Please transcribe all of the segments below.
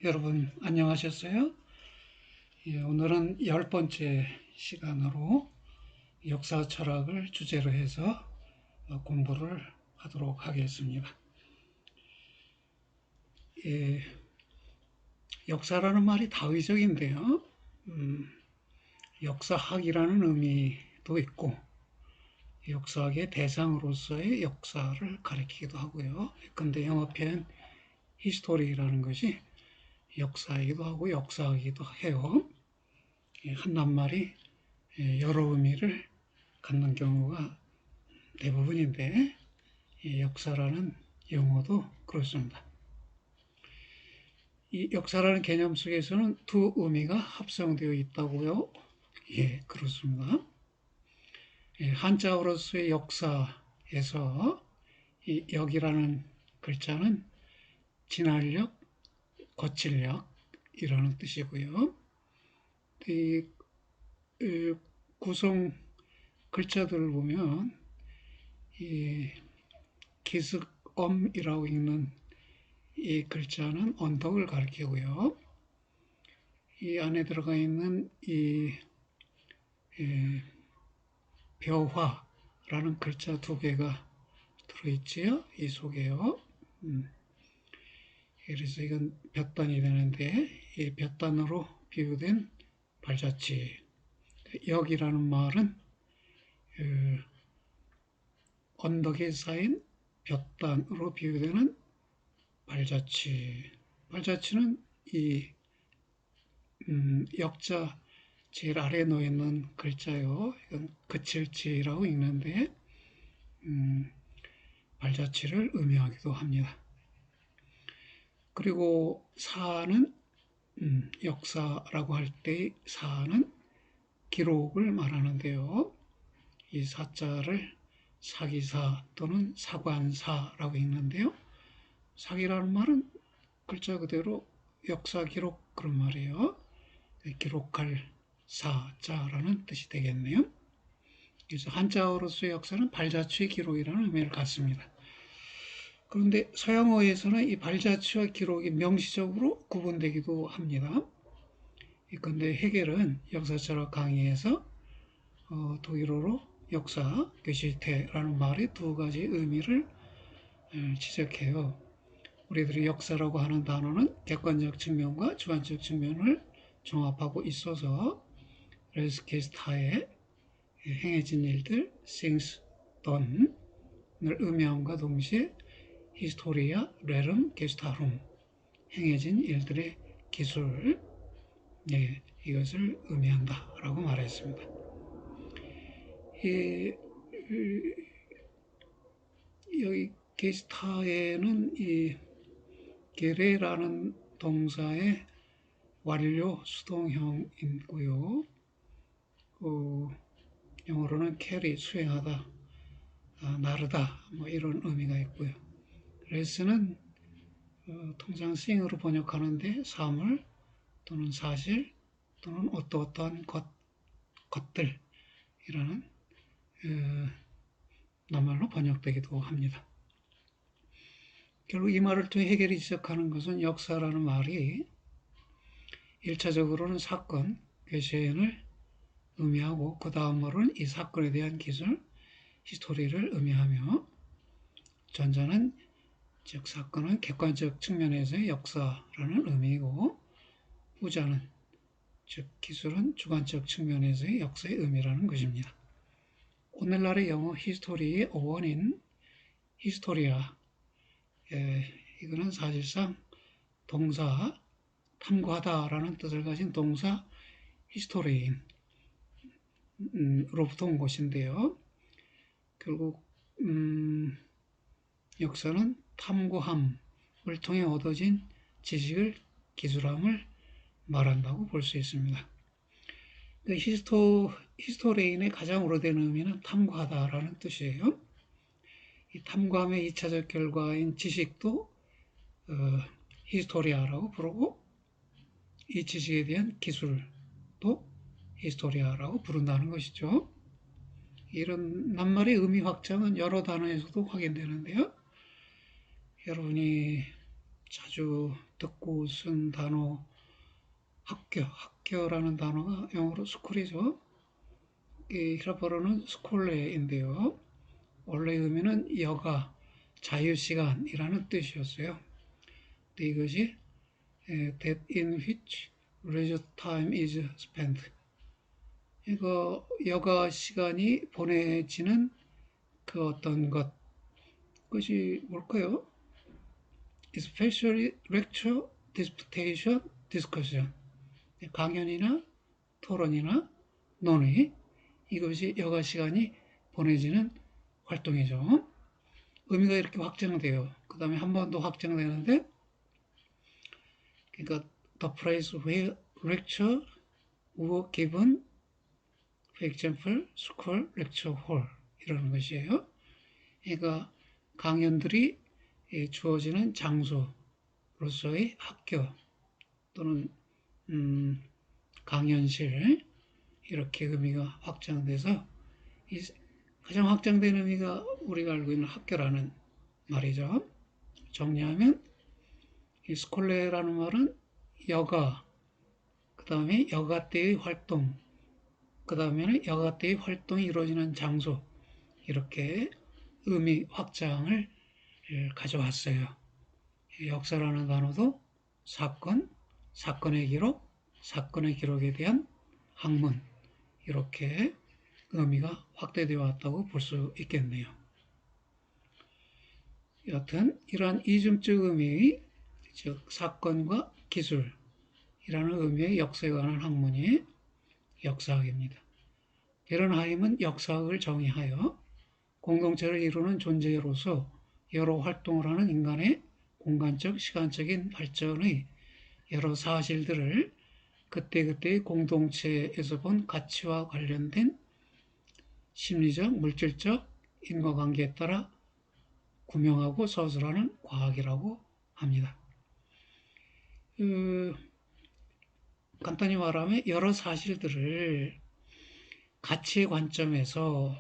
여러분 안녕하셨어요? 예, 오늘은 10번째 시간으로 역사 철학을 주제로 해서 공부를 하도록 하겠습니다. 예, 역사라는 말이 다의적인데요. 역사학이라는 의미도 있고 역사학의 대상으로서의 역사를 가리키기도 하고요. 근대 영어 표현 히스토리라는 것이 역사이기도 하고 역사이기도 해요. 한 낱말이 여러 의미를 갖는 경우가 대부분인데 역사라는 용어도 그렇습니다. 이 역사라는 개념 속에서는 두 의미가 합성되어 있다고요? 예, 그렇습니다. 한자어로서의 역사에서 이 역이라는 글자는 진할력, 거칠력이라는 뜻이고요. 이 구성 글자들을 보면 이 기습엄이라고 읽는 이 글자는 언덕을 가리키고요. 이 안에 들어가 있는 이 벼화라는 글자 두 개가 들어있지요. 이 속에요. 그래서 이건 볕단이 되는데 이 볕단으로 비유된 발자취. 역이라는 말은 언덕에 쌓인 볕단으로 비유되는 발자취. 발자취는 이 역자 제일 아래에 놓여 있는 글자요. 이건 그칠치라고 읽는데 발자취를 의미하기도 합니다. 그리고 사는 역사라고 할 때 사는 기록을 말하는데요. 이 사자를 사기사 또는 사관사라고 읽는데요. 사기라는 말은 글자 그대로 역사 기록 그런 말이에요. 기록할 사자라는 뜻이 되겠네요. 그래서 한자어로서의 역사는 발자취의 기록이라는 의미를 갖습니다. 그런데 서양어에서는 이 발자취와 기록이 명시적으로 구분되기도 합니다. 그런데 헤겔은 역사철학 강의에서 독일어로 역사, 게시테라는 말의 두 가지 의미를 지적해요. 우리들이 역사라고 하는 단어는 객관적 측면과 주관적 측면을 종합하고 있어서 레스케스타의 행해진 일들, things done을 의미함과 동시에 히스토리아 레름 게스타룸 행해진 일들의 기술 이것을 의미한다라고 말했습니다. 여기 게스타에는 이 게레라는 동사의 완료 수동형이고요. 영어로는 carry 수행하다, 나르다 뭐 이런 의미가 있고요. 레스는 통상 thing으로 번역하는데 사물 또는 사실 또는 어떠어떠한 것들이라는 낱말로 번역되기도 합니다. 결국 이 말을 통해 해결이 지적하는 것은 역사라는 말이 1차적으로는 사건, 괴시현을 의미하고 그 다음으로는 이 사건에 대한 기술, 히스토리를 의미하며 전자는 즉 사건은 객관적 측면에서의 역사라는 의미이고 후자는 즉 기술은 주관적 측면에서의 역사의 의미라는 것입니다. 오늘날의 영어 히스토리의 어원인 히스토리아 이거는 사실상 동사 탐구하다라는 뜻을 가진 동사 히스토리인으로부터 온 것인데요. 결국 역사는 탐구함을 통해 얻어진 지식을 기술함을 말한다고 볼 수 있습니다. 그 히스토리인의 가장 오래된 의미는 탐구하다라는 뜻이에요. 이 탐구함의 2차적 결과인 지식도 히스토리아라고 부르고 이 지식에 대한 기술도 히스토리아라고 부른다는 것이죠. 이런 낱말의 의미 확장은 여러 단어에서도 확인되는데요. 여러분이 자주 듣고 쓴 단어 학교라는 단어가 영어로 스쿨이죠. 이 히라버로는 스콜레인데요. 원래 의미는 여가, 자유시간이라는 뜻이었어요. 근데 이것이 that in which leisure time is spent. 이거 여가 시간이 보내지는 그 어떤 것, 그것이 뭘까요? Especially lecture, disputation, discussion. 강연이나 토론이나 논의, 이것이 여가 시간이 보내지는 활동이죠. 의미가 이렇게 확장돼요. 그 다음에 한 번 더 확장되는데, 그러니까 the place where lecture were given, for example, school lecture hall 이라는 것이에요. 그러니까 강연들이 주어지는 장소로서의 학교 또는 강연실, 이렇게 의미가 확장돼서 가장 확장된 의미가 우리가 알고 있는 학교라는 말이죠. 정리하면 이 스콜레라는 말은 여가, 그 다음에 여가 때의 활동, 그 다음에는 여가 때의 활동이 이루어지는 장소, 이렇게 의미 확장을 가져왔어요. 역사라는 단어도 사건, 사건의 기록, 사건의 기록에 대한 학문, 이렇게 의미가 확대되어 왔다고 볼 수 있겠네요. 여하튼 이러한 이중적 의미, 즉 사건과 기술이라는 의미의 역사에 관한 학문이 역사학입니다. 베른하임은 역사학을 정의하여 공동체를 이루는 존재로서 여러 활동을 하는 인간의 공간적, 시간적인 발전의 여러 사실들을 그때그때의 공동체에서 본 가치와 관련된 심리적, 물질적 인과관계에 따라 구명하고 서술하는 과학이라고 합니다. 간단히 말하면 여러 사실들을 가치의 관점에서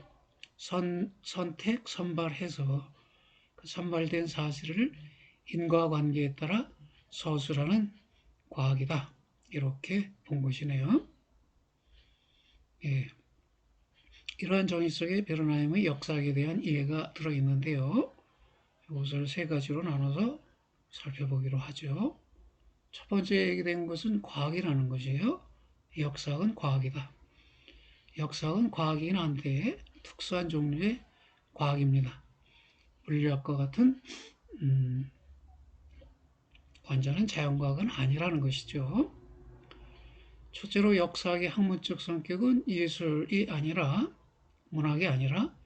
선택, 선발해서 그 선발된 사실을 인과관계에 따라 서술하는 과학이다. 이렇게 본 것이네요. 예. 이러한 정의 속에 베른하임의 역사학에 대한 이해가 들어있는데요. 이것을 세 가지로 나눠서 살펴보기로 하죠. 첫 번째 얘기된 것은 과학이라는 것이에요. 역사학은 과학이다. 역사학은 과학이긴 한데 특수한 종류의 과학입니다. 물리학과 같은 완전한 자연과학은 아니라는 것이죠. 첫째로 역사학의 학문적 성격은 예술이 아니라 문학이 아니라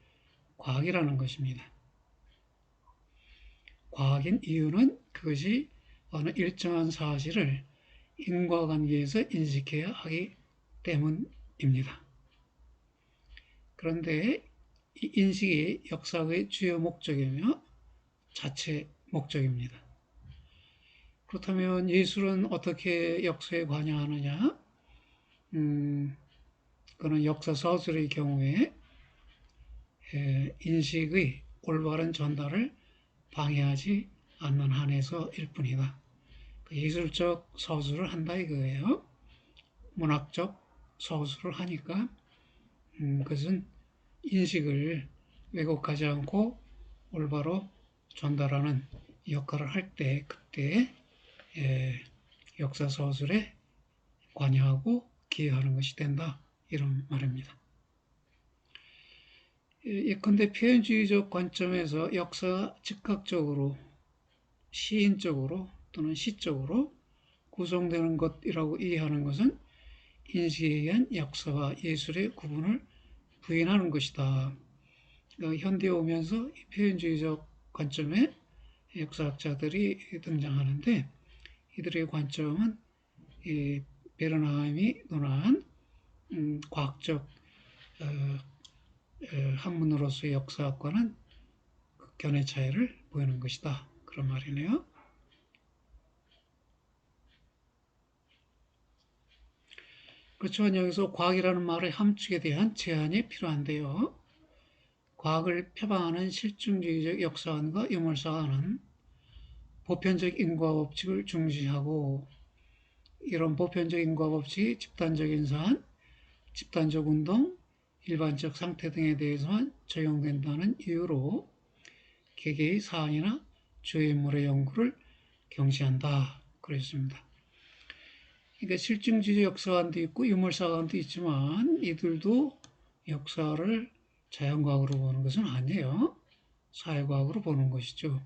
과학이라는 것입니다. 과학인 이유는 그것이 어느 일정한 사실을 인과관계에서 인식해야 하기 때문입니다. 그런데 이 인식이 역사의 주요 목적이며 자체 목적입니다. 그렇다면 예술은 어떻게 역사에 관여하느냐? 그는 역사 서술의 경우에 인식의 올바른 전달을 방해하지 않는 한에서일 뿐이다. 예술적 서술을 한다 이거예요. 문학적 서술을 하니까 그것은 인식을 왜곡하지 않고 올바로 전달하는 역할을 할 때 그때 역사 서술에 관여하고 기여하는 것이 된다 이런 말입니다. 예컨대 표현주의적 관점에서 역사가 즉각적으로 시인적으로 또는 시적으로 구성되는 것이라고 이해하는 것은 인식에 의한 역사와 예술의 구분을 부인하는 것이다. 현대에 오면서 표현주의적 관점의 역사학자들이 등장하는데 이들의 관점은 베른하임이 논한 과학적 학문으로서의 역사학과는 견해 차이를 보이는 것이다. 그런 말이네요. 그렇지만 여기서 과학이라는 말의 함축에 대한 제한이 필요한데요. 과학을 표방하는 실증주의적 역사관과 유물사관은 보편적 인과 법칙을 중시하고 이런 보편적 인과 법칙이 집단적인 사안, 집단적 운동, 일반적 상태 등에 대해서만 적용된다는 이유로 개개의 사안이나 주요 인물의 연구를 경시한다. 그랬습니다. 그러니까 실증주의 역사관도 있고 유물사관도 있지만 이들도 역사를 자연과학으로 보는 것은 아니에요. 사회과학으로 보는 것이죠.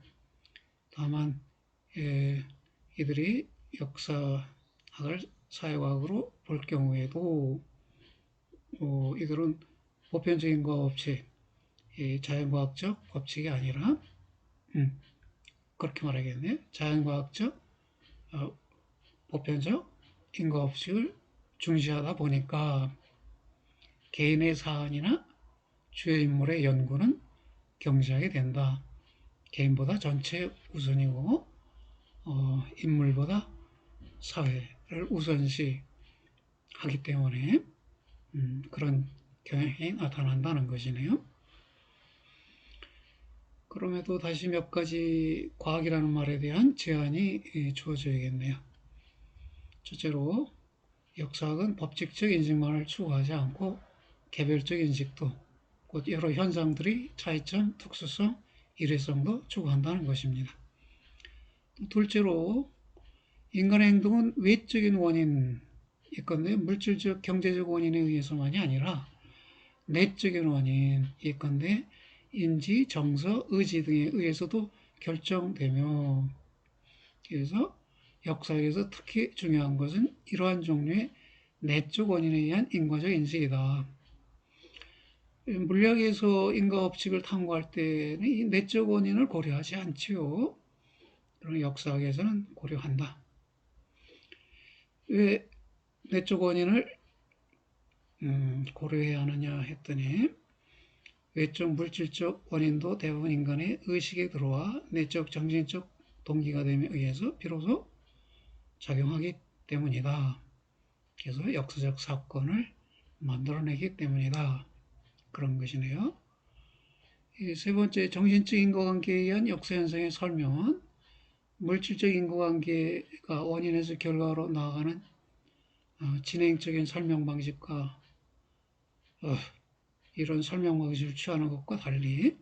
다만 이들이 역사학을 사회과학으로 볼 경우에도 이들은 보편적인 과업체, 자연과학적 법칙이 아니라 그렇게 말하겠네요. 자연과학적 보편적 인과법칙을 중시하다 보니까 개인의 사안이나 주요 인물의 연구는 경시하게 된다. 개인보다 전체 우선이고 인물보다 사회를 우선시 하기 때문에 그런 경향이 나타난다는 것이네요. 그럼에도 다시 몇 가지 과학이라는 말에 대한 제한이 주어져야겠네요. 첫째로 역사학은 법칙적 인식만을 추구하지 않고 개별적 인식도 곧 여러 현상들의 차이점, 특수성, 일회성도 추구한다는 것입니다. 둘째로 인간의 행동은 외적인 원인 예컨대 물질적, 경제적 원인에 의해서만이 아니라 내적인 원인 예컨대 인지, 정서, 의지 등에 의해서도 결정되며 그래서 역사에서 특히 중요한 것은 이러한 종류의 내적 원인에 의한 인과적 인식이다. 물리학에서 인과법칙을 탐구할 때는 이 내적 원인을 고려하지 않지요. 그러나 역사학에서는 고려한다. 왜 내적 원인을 고려해야 하느냐 했더니 외적 물질적 원인도 대부분 인간의 의식에 들어와 내적 정신적 동기가 됨에 의해서 비로소 작용하기 때문이다. 그래서 역사적 사건을 만들어내기 때문이다. 그런 것이네요. 세 번째, 정신적 인과관계에 의한 역사 현상의 설명은 물질적 인과관계가 원인에서 결과로 나아가는 진행적인 설명 방식과 이런 설명 방식을 취하는 것과 달리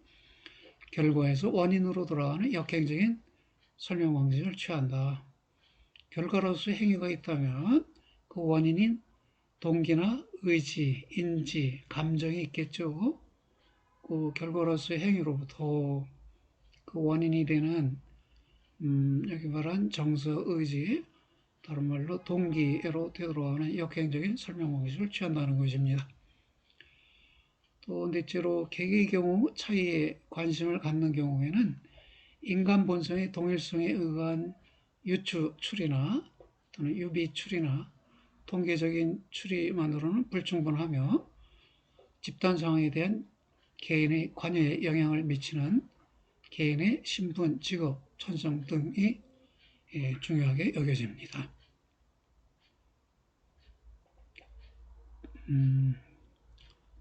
결과에서 원인으로 돌아가는 역행적인 설명 방식을 취한다. 결과로서 행위가 있다면 그 원인인 동기나 의지, 인지, 감정이 있겠죠. 그 결과로서의 행위로부터 그 원인이 되는 여기 말한 정서, 의지, 다른 말로 동기로 되돌아가는 역행적인 설명 방식을 취한다는 것입니다. 또 넷째로 개개의 경우 차이에 관심을 갖는 경우에는 인간 본성의 동일성에 의한 추리나 또는 유비 추리나 통계적인 추리만으로는 불충분하며 집단 상황에 대한 개인의 관여에 영향을 미치는 개인의 신분, 직업, 천성 등이 중요하게 여겨집니다.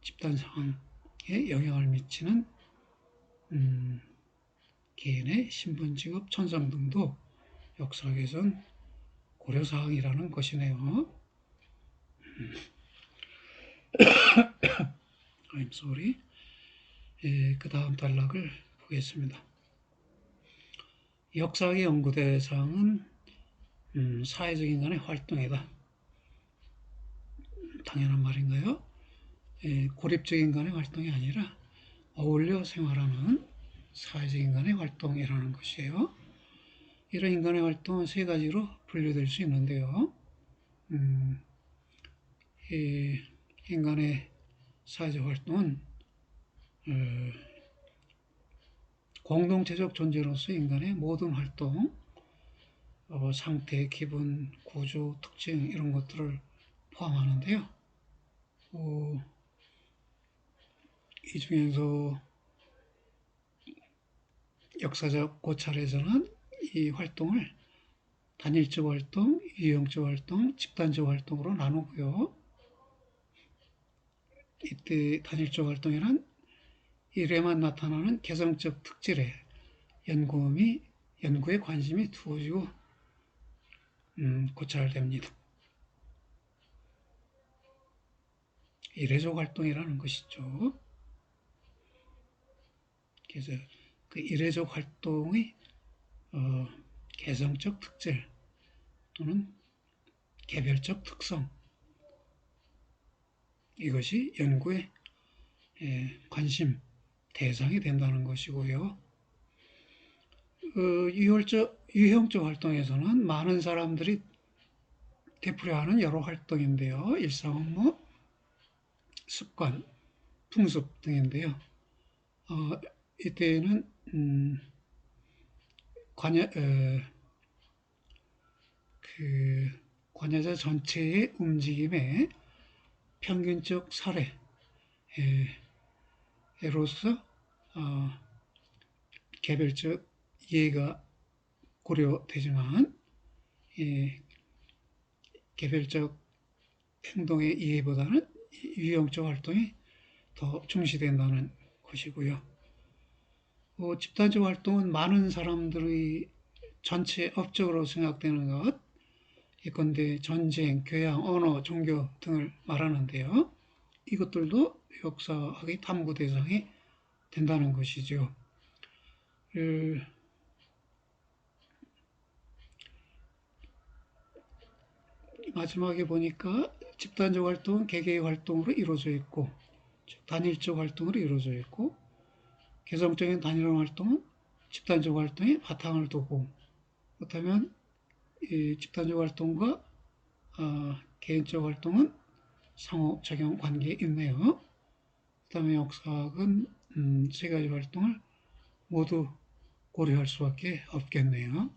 집단 상황에 영향을 미치는 개인의 신분, 직업, 천성 등도 역사학에선 고려사항이라는 것이네요. I'm sorry. 그 다음 단락을 보겠습니다. 역사학의 연구 대상은 사회적 인간의 활동이다. 당연한 말인가요? 고립적 인간의 활동이 아니라 어울려 생활하는 사회적 인간의 활동이라는 것이에요. 이런 인간의 활동은 세 가지로 분류될 수 있는데요. 이 인간의 사회적 활동은 공동체적 존재로서 인간의 모든 활동, 상태, 기분, 구조, 특징 이런 것들을 포함하는데요. 이 중에서 역사적 고찰에서는 이 활동을 단일적 활동, 유형적 활동, 집단적 활동으로 나누고요. 이때 단일적 활동이란 일에만 나타나는 개성적 특질의 연구음이 연구에 관심이 두어지고 고찰됩니다. 이례적 활동이라는 것이죠. 그래서 그 이례적 활동의 어, 개성적 특질 또는 개별적 특성 이것이 연구의 관심 대상이 된다는 것이고요. 유형적 활동에서는 많은 사람들이 되풀이하는 여러 활동인데요. 일상 업무, 습관, 풍습 등인데요. 이때에는 관여, 그 관여자 전체의 움직임에 평균적 사례로서 개별적 이해가 고려되지만 개별적 행동의 이해보다는 유형적 활동이 더 중시된다는 것이고요. 집단적 활동은 많은 사람들의 전체 업적으로 생각되는 것, 예컨대 전쟁, 교양, 언어, 종교 등을 말하는데요. 이것들도 역사학의 탐구 대상이 된다는 것이죠. 마지막에 보니까 집단적 활동은 개개의 활동으로 이루어져 있고, 단일적 활동으로 이루어져 있고, 개성적인 단일한 활동은 집단적 활동에 바탕을 두고, 그렇다면 이 집단적 활동과 개인적 활동은 상호작용 관계에 있네요. 그다음에 역사학은 세 가지 활동을 모두 고려할 수밖에 없겠네요.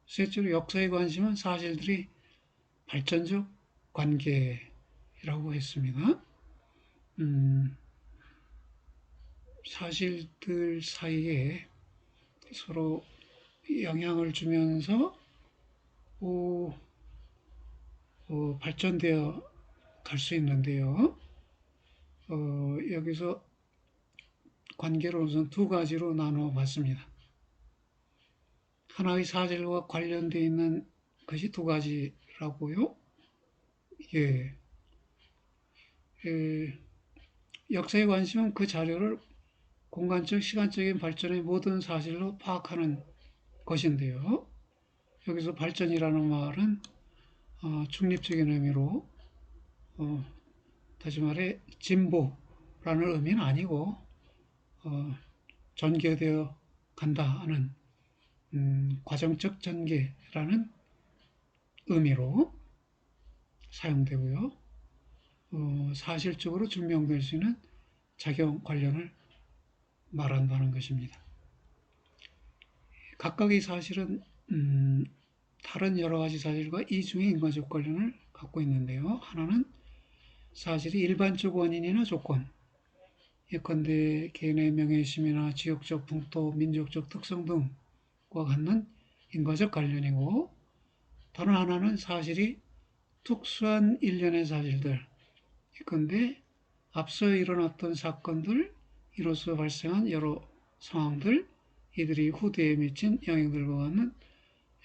셋째로 역사에 관심은 사실들이 발전적 관계라고 했습니다. 사실들 사이에 서로 영향을 주면서 발전되어 갈 수 있는데요. 여기서 관계를 우선 두 가지로 나누어 봤습니다. 하나의 사실과 관련되어 있는 것이 두 가지라고요. 예. 역사에 관심은 그 자료를 공간적, 시간적인 발전의 모든 사실로 파악하는 것인데요. 여기서 발전이라는 말은 중립적인 의미로 다시 말해 진보라는 의미는 아니고 전개되어 간다는 과정적 전개라는 의미로 사용되고요. 사실적으로 증명될 수 있는 작용 관련을 말한다는 것입니다. 각각의 사실은 다른 여러 가지 사실과 이중의 인과적 관련을 갖고 있는데요. 하나는 사실이 일반적 원인이나 조건, 예컨대 개인의 명예심이나 지역적 풍토, 민족적 특성 등과 갖는 인과적 관련이고, 다른 하나는 사실이 특수한 일련의 사실들, 예컨대 앞서 일어났던 사건들, 이로써 발생한 여러 상황들, 이들이 후대에 미친 영향들과 갖는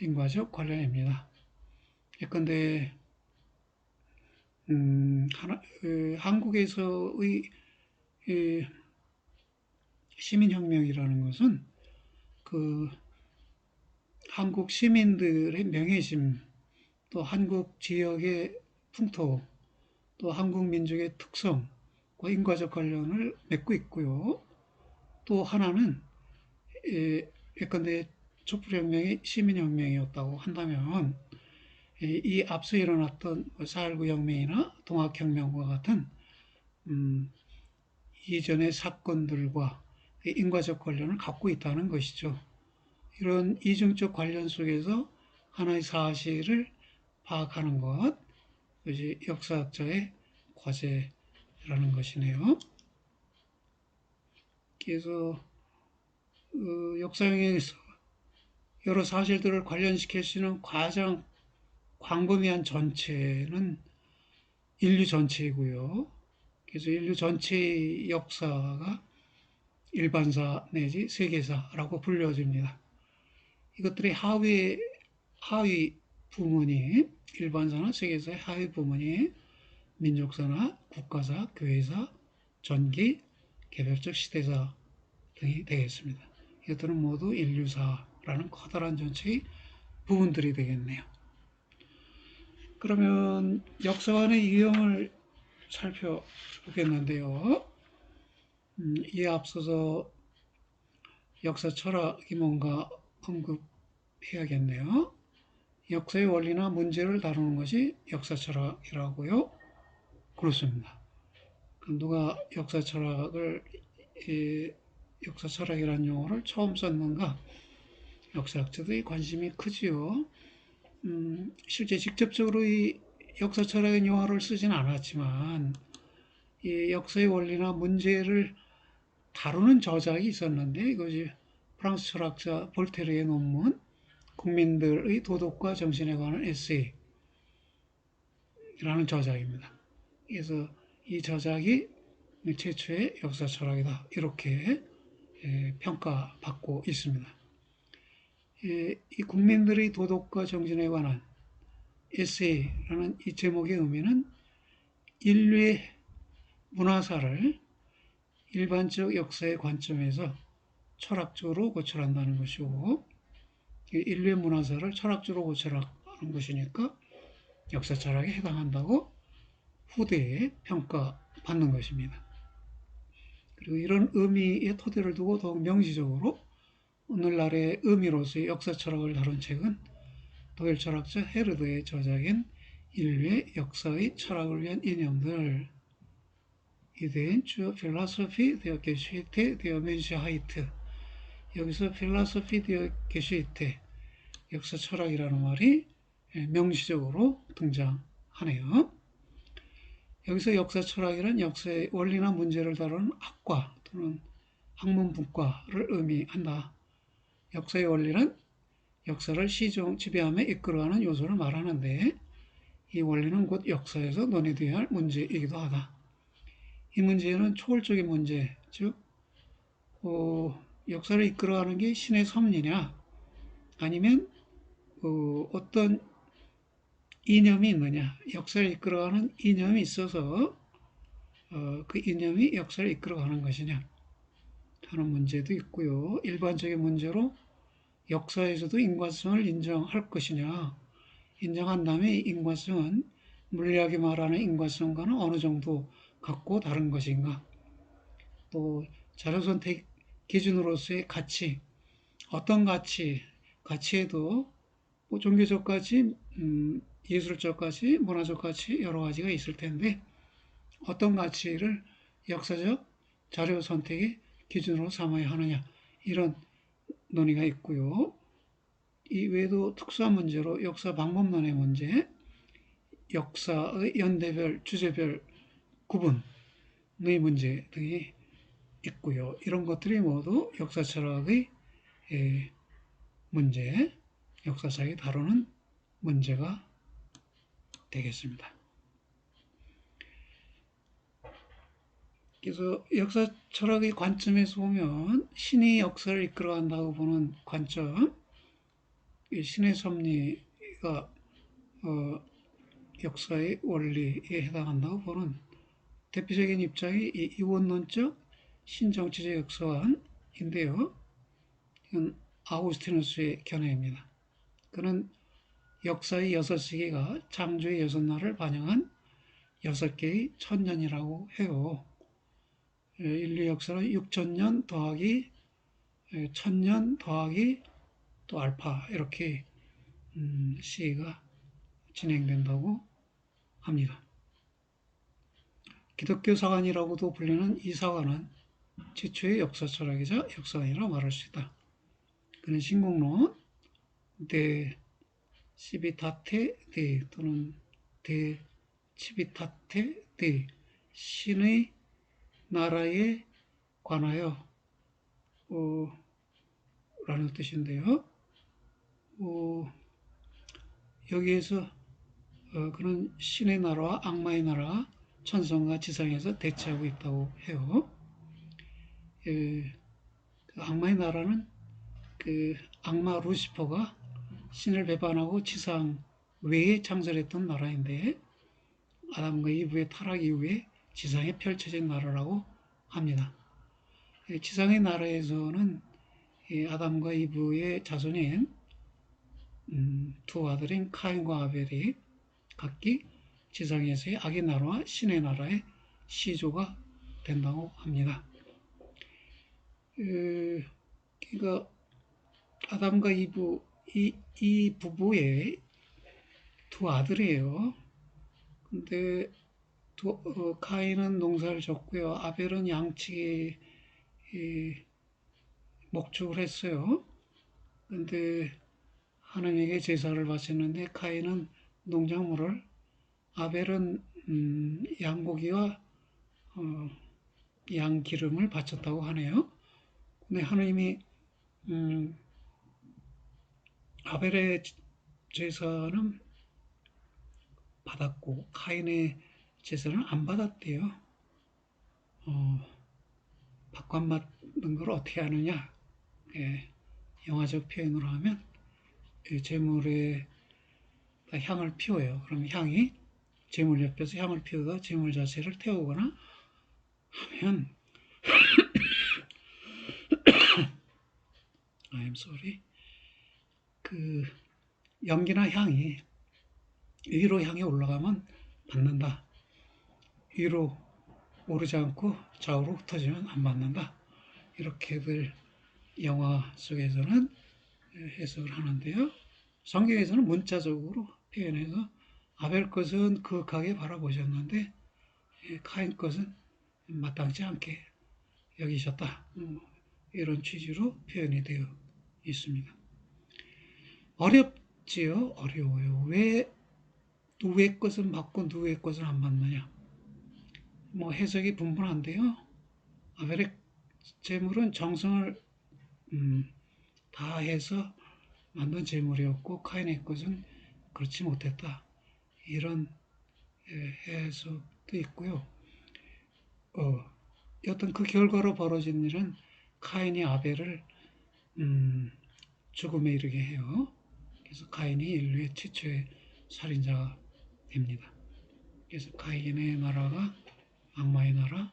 인과적 관련입니다. 예컨대 한국에서의 시민혁명이라는 것은 그 한국 시민들의 명예심, 또 한국 지역의 풍토, 또 한국 민족의 특성과 인과적 관련을 맺고 있고요. 또 하나는 예컨대 촛불혁명이 시민혁명이었다고 한다면 이 앞서 일어났던 4.19 혁명이나 동학혁명과 같은 이전의 사건들과 인과적 관련을 갖고 있다는 것이죠. 이런 이중적 관련 속에서 하나의 사실을 파악하는 것, 그것이 역사학자의 과제라는 것이네요. 그래서 역사에서 여러 사실들을 관련시킬 수 있는 가장 광범위한 전체는 인류 전체이고요. 그래서 인류 전체의 역사가 일반사 내지 세계사라고 불려집니다. 이것들의 하위 부문이 일반사나 세계사의 하위 부문이 민족사나 국가사, 교회사, 전기, 개별적 시대사 등이 되겠습니다. 이것들은 모두 인류사라는 커다란 전체의 부분들이 되겠네요. 그러면 역사관의 유형을 살펴보겠는데요. 이에 앞서서 역사 철학이 뭔가 언급해야겠네요. 역사의 원리나 문제를 다루는 것이 역사 철학이라고요? 그렇습니다. 누가 역사 철학이라는 용어를 처음 썼는가? 역사학자들이 관심이 크지요. 실제 직접적으로 이 역사 철학의 용어를 쓰진 않았지만 이 역사의 원리나 문제를 다루는 저작이 있었는데 이것이 프랑스 철학자 볼테르의 논문 국민들의 도덕과 정신에 관한 에세이라는 저작입니다. 그래서 이 저작이 최초의 역사 철학이다 이렇게 평가받고 있습니다. 이 국민들의 도덕과 정신에 관한 에세이라는 이 제목의 의미는 인류의 문화사를 일반적 역사의 관점에서 철학적으로 고찰한다는 것이고 인류의 문화사를 철학적으로 고찰하는 것이니까 역사 철학에 해당한다고 후대에 평가받는 것입니다. 그리고 이런 의미의 토대를 두고 더욱 명시적으로 오늘날의 의미로서의 역사 철학을 다룬 책은 독일 철학자 헤르드의 저작인 인류의 역사의 철학을 위한 이념들 Ideen zur Philosophie der Geschichte der Menschheit. 여기서 Philosophie der Geschichte, 역사 철학이라는 말이 명시적으로 등장하네요. 여기서 역사 철학이란 역사의 원리나 문제를 다루는 학과 또는 학문 분과를 의미한다. 역사의 원리는 역사를 시종 지배함에 이끌어가는 요소를 말하는데 이 원리는 곧 역사에서 논의되어야 할 문제이기도 하다. 이 문제는 초월적인 문제, 즉 역사를 이끌어가는 게 신의 섭리냐 아니면 어떤 이념이 있느냐, 역사를 이끌어가는 이념이 있어서 그 이념이 역사를 이끌어가는 것이냐 하는 문제도 있고요. 일반적인 문제로 역사에서도 인과성을 인정할 것이냐, 인정한다면 이 인과성은 물리학이 말하는 인과성과는 어느 정도 갖고 다른 것인가, 또 자료선택 기준으로서의 가치, 어떤 가치에도 뭐 종교적 가치, 예술적 가치, 문화적 가치 여러 가지가 있을 텐데 어떤 가치를 역사적 자료 선택의 기준으로 삼아야 하느냐 이런 논의가 있고요. 이 외에도 특수한 문제로 역사 방법론의 문제, 역사의 연대별, 주제별 구분의 문제 등이 있고요. 이런 것들이 모두 역사 철학의 문제, 역사사에 다루는 문제가 되겠습니다. 그래서 역사 철학의 관점에서 보면 신이 역사를 이끌어간다고 보는 관점, 신의 섭리가 역사의 원리에 해당한다고 보는 대표적인 입장이 이 이원론적 신정치적 역사관인데요. 이건 아우구스티누스의 견해입니다. 그는 역사의 6시기가 창조의 6날을 반영한 6개의 천년이라고 해요. 인류 역사는 6천년 더하기 1000년 더하기 또 알파 이렇게 시기가 진행된다고 합니다. 기독교 사관이라고도 불리는 이 사관은 최초의 역사 철학이자 역사관이라고 말할 수 있다. 그는 신공론 데 시비타테 데 또는 데 치비타테 데 신의 나라에 관하여 라는 뜻인데요. 여기에서 그는 신의 나라와 악마의 나라, 천성과 지상에서 대치하고 있다고 해요. 그 악마의 나라는 그 악마 루시퍼가 신을 배반하고 지상 외에 창설했던 나라인데 아담과 이브의 타락 이후에 지상에 펼쳐진 나라라고 합니다. 지상의 나라에서는 아담과 이브의 자손인 두 아들인 카인과 아벨이 각기 지상에서의 악의 나라와 신의 나라의 시조가 된다고 합니다. 그러니까 아담과 이브 이 부부의 두 아들이에요. 근데 카인은 농사를 졌고요. 아벨은 양치기 목축을 했어요. 근데 하나님에게 제사를 바쳤는데 카인은 농작물을, 아벨은 양고기와 양 기름을 바쳤다고 하네요. 근데 하나님이 아벨의 제사는 받았고 카인의 제사는 안 받았대요. 밥값 맞는 걸 어떻게 하느냐? 영화적 표현으로 하면 제물에 향을 피워요. 그럼 향이 제물 옆에서 향을 피우다 제물 자체를 태우거나 하면 I'm sorry. 그 연기나 향이 위로 향해 올라가면 받는다. 위로 오르지 않고 좌우로 흩어지면 안 받는다. 이렇게들 영화 속에서는 해석을 하는데요. 성경에서는 문자적으로 표현해서 아벨 것은 그윽하게 바라보셨는데 카인 것은 마땅치 않게 여기셨다. 이런 취지로 표현이 되어 있습니다. 어렵지요? 어려워요. 왜 누구의 것은 받고 누구의 것은 안 받느냐? 해석이 분분한데요. 아벨의 제물은 정성을 다해서 만든 제물이었고 카인의 것은 그렇지 못했다. 이런 해석도 있고요. 여튼 그 결과로 벌어진 일은 카인이 아벨을 죽음에 이르게 해요. 그래서 카인이 인류의 최초의 살인자가 됩니다. 그래서 카인의 나라가 악마의 나라가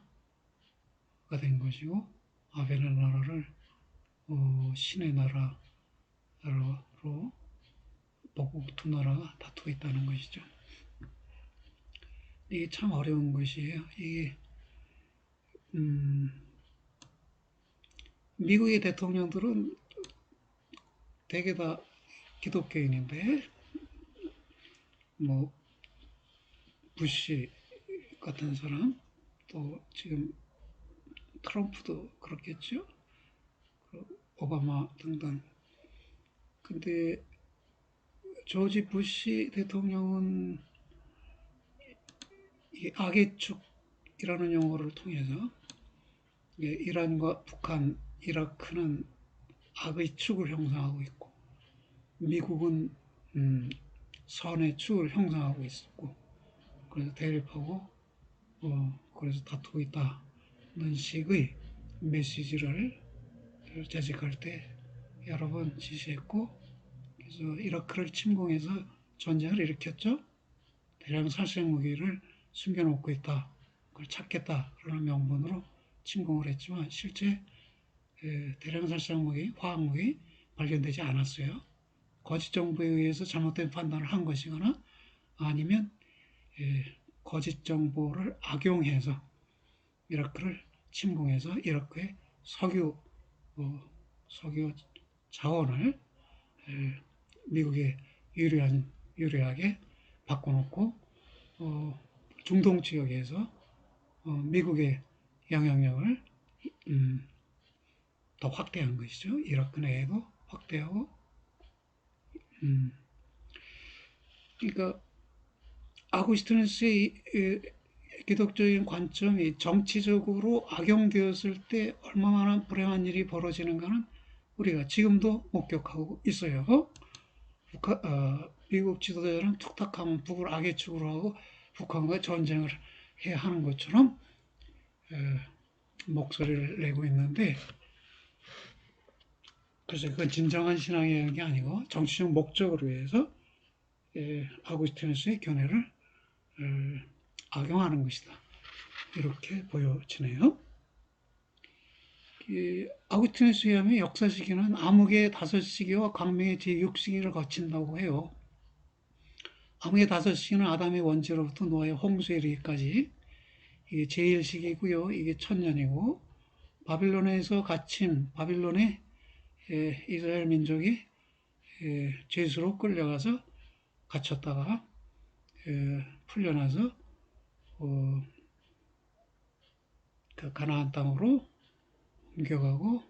된 것이고 아벨의 나라를 신의 나라로 보고 두 나라가 다투고 있다는 것이죠. 이게 참 어려운 것이에요. 이게 미국의 대통령들은 대개 다 기독교인인데 부시 같은 사람, 또 지금 트럼프도 그렇겠죠. 오바마 등등. 근데 조지 부시 대통령은 이 악의 축이라는 용어를 통해서 이란과 북한, 이라크는 악의 축을 형성하고 있고 미국은 선의 축을 형성하고 있었고 그래서 대립하고 그래서 다투고 있다는 식의 메시지를 재직할 때 여러 번 지시했고 그래서 이라크를 침공해서 전쟁을 일으켰죠. 대량 살생 무기를 숨겨놓고 있다. 그걸 찾겠다. 그런 명분으로 침공을 했지만 실제 대량 살생 무기, 화학 무기 발견되지 않았어요. 거짓 정보에 의해서 잘못된 판단을 한 것이거나 아니면 거짓 정보를 악용해서 이라크를 침공해서 이라크의 석유 자원을 미국에 유리하게 바꿔놓고 중동 지역에서 미국의 영향력을 더 확대한 것이죠. 이라크 내에도 확대하고 그러니까 아구스티누스의 기독적인 관점이 정치적으로 악용되었을 때 얼마나 불행한 일이 벌어지는가는 우리가 지금도 목격하고 있어요. 미국 지도자들은 툭탁하면 북을 악의 축으로 하고 북한과 전쟁을 해야 하는 것처럼 목소리를 내고 있는데 그래서 그건 진정한 신앙의 게 아니고 정치적 목적으로 위해서 아구스티누스의 견해를 악용하는 것이다. 이렇게 보여지네요. 아구스티누스에 의하면 역사 시기는 암흑의 5시기와 광명의 제6시기를 거친다고 해요. 암흑의 5시기는 아담의 원죄로부터 노아의 홍수에 이르기까지 이게 제1시기고요. 이게 1000년이고 바빌론에서 갇힌 바빌론의 이스라엘 민족이 죄수로 끌려가서 갇혔다가 풀려나서 그 가나안 땅으로 옮겨가고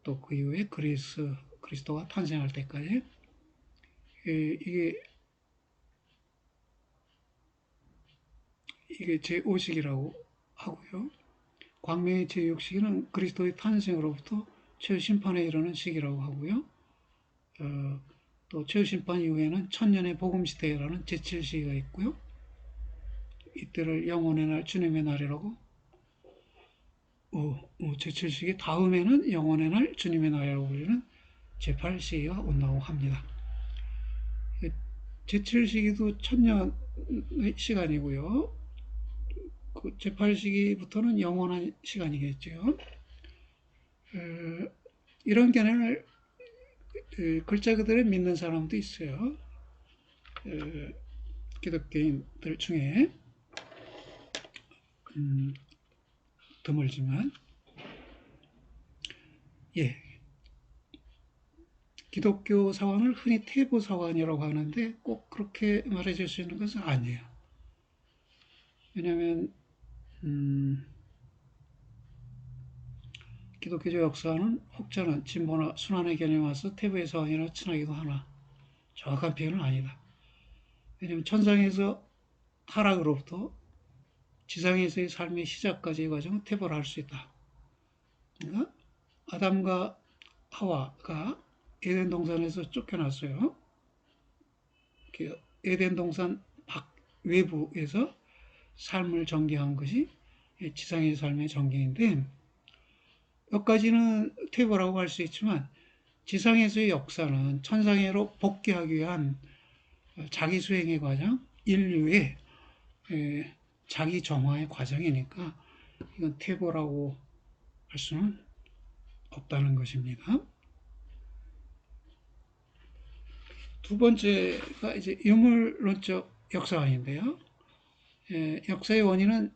또 그 이후에 그리스도가 탄생할 때까지 이게 제5시기라고 하고요. 광명의 제6시기는 그리스도의 탄생으로부터 최후심판에 이르는 시기라고 하고요. 또 최후심판 이후에는 천년의 복음시대라는 제7시기가 있고요. 이때를 영원의 날 주님의 날이라고 제7시기 다음에는 영원의 날 주님의 날이라고 불리는 제8시기가 온다고 합니다. 제7시기도 천년의 시간이고요. 그 제8시기부터는 영원한 시간이겠죠. 이런 견해를 글자 그대로 믿는 사람도 있어요. 기독교인들 중에 드물지만 기독교 사관을 흔히 태보 사관이라고 하는데 꼭 그렇게 말해줄 수 있는 것은 아니에요. 왜냐하면 기독교적 역사는 혹자는 진보나 순환의 개념에 와서 태보의 사관이라 칭하기도 하나 정확한 표현은 아니다. 왜냐하면 천상에서 타락으로부터 지상에서의 삶의 시작까지의 과정은 태보를 할 수 있다. 그러니까 아담과 하와가 에덴 동산에서 쫓겨났어요. 에덴 동산 외부에서 삶을 전개한 것이 지상의 삶의 전개인데 여기까지는 태보라고 할 수 있지만 지상에서의 역사는 천상에로 복귀하기 위한 자기 수행의 과정, 인류의 자기 정화의 과정이니까 이건 태보라고 할 수는 없다는 것입니다. 두 번째가 이제 유물론적 역사관인데요. 역사의 원인은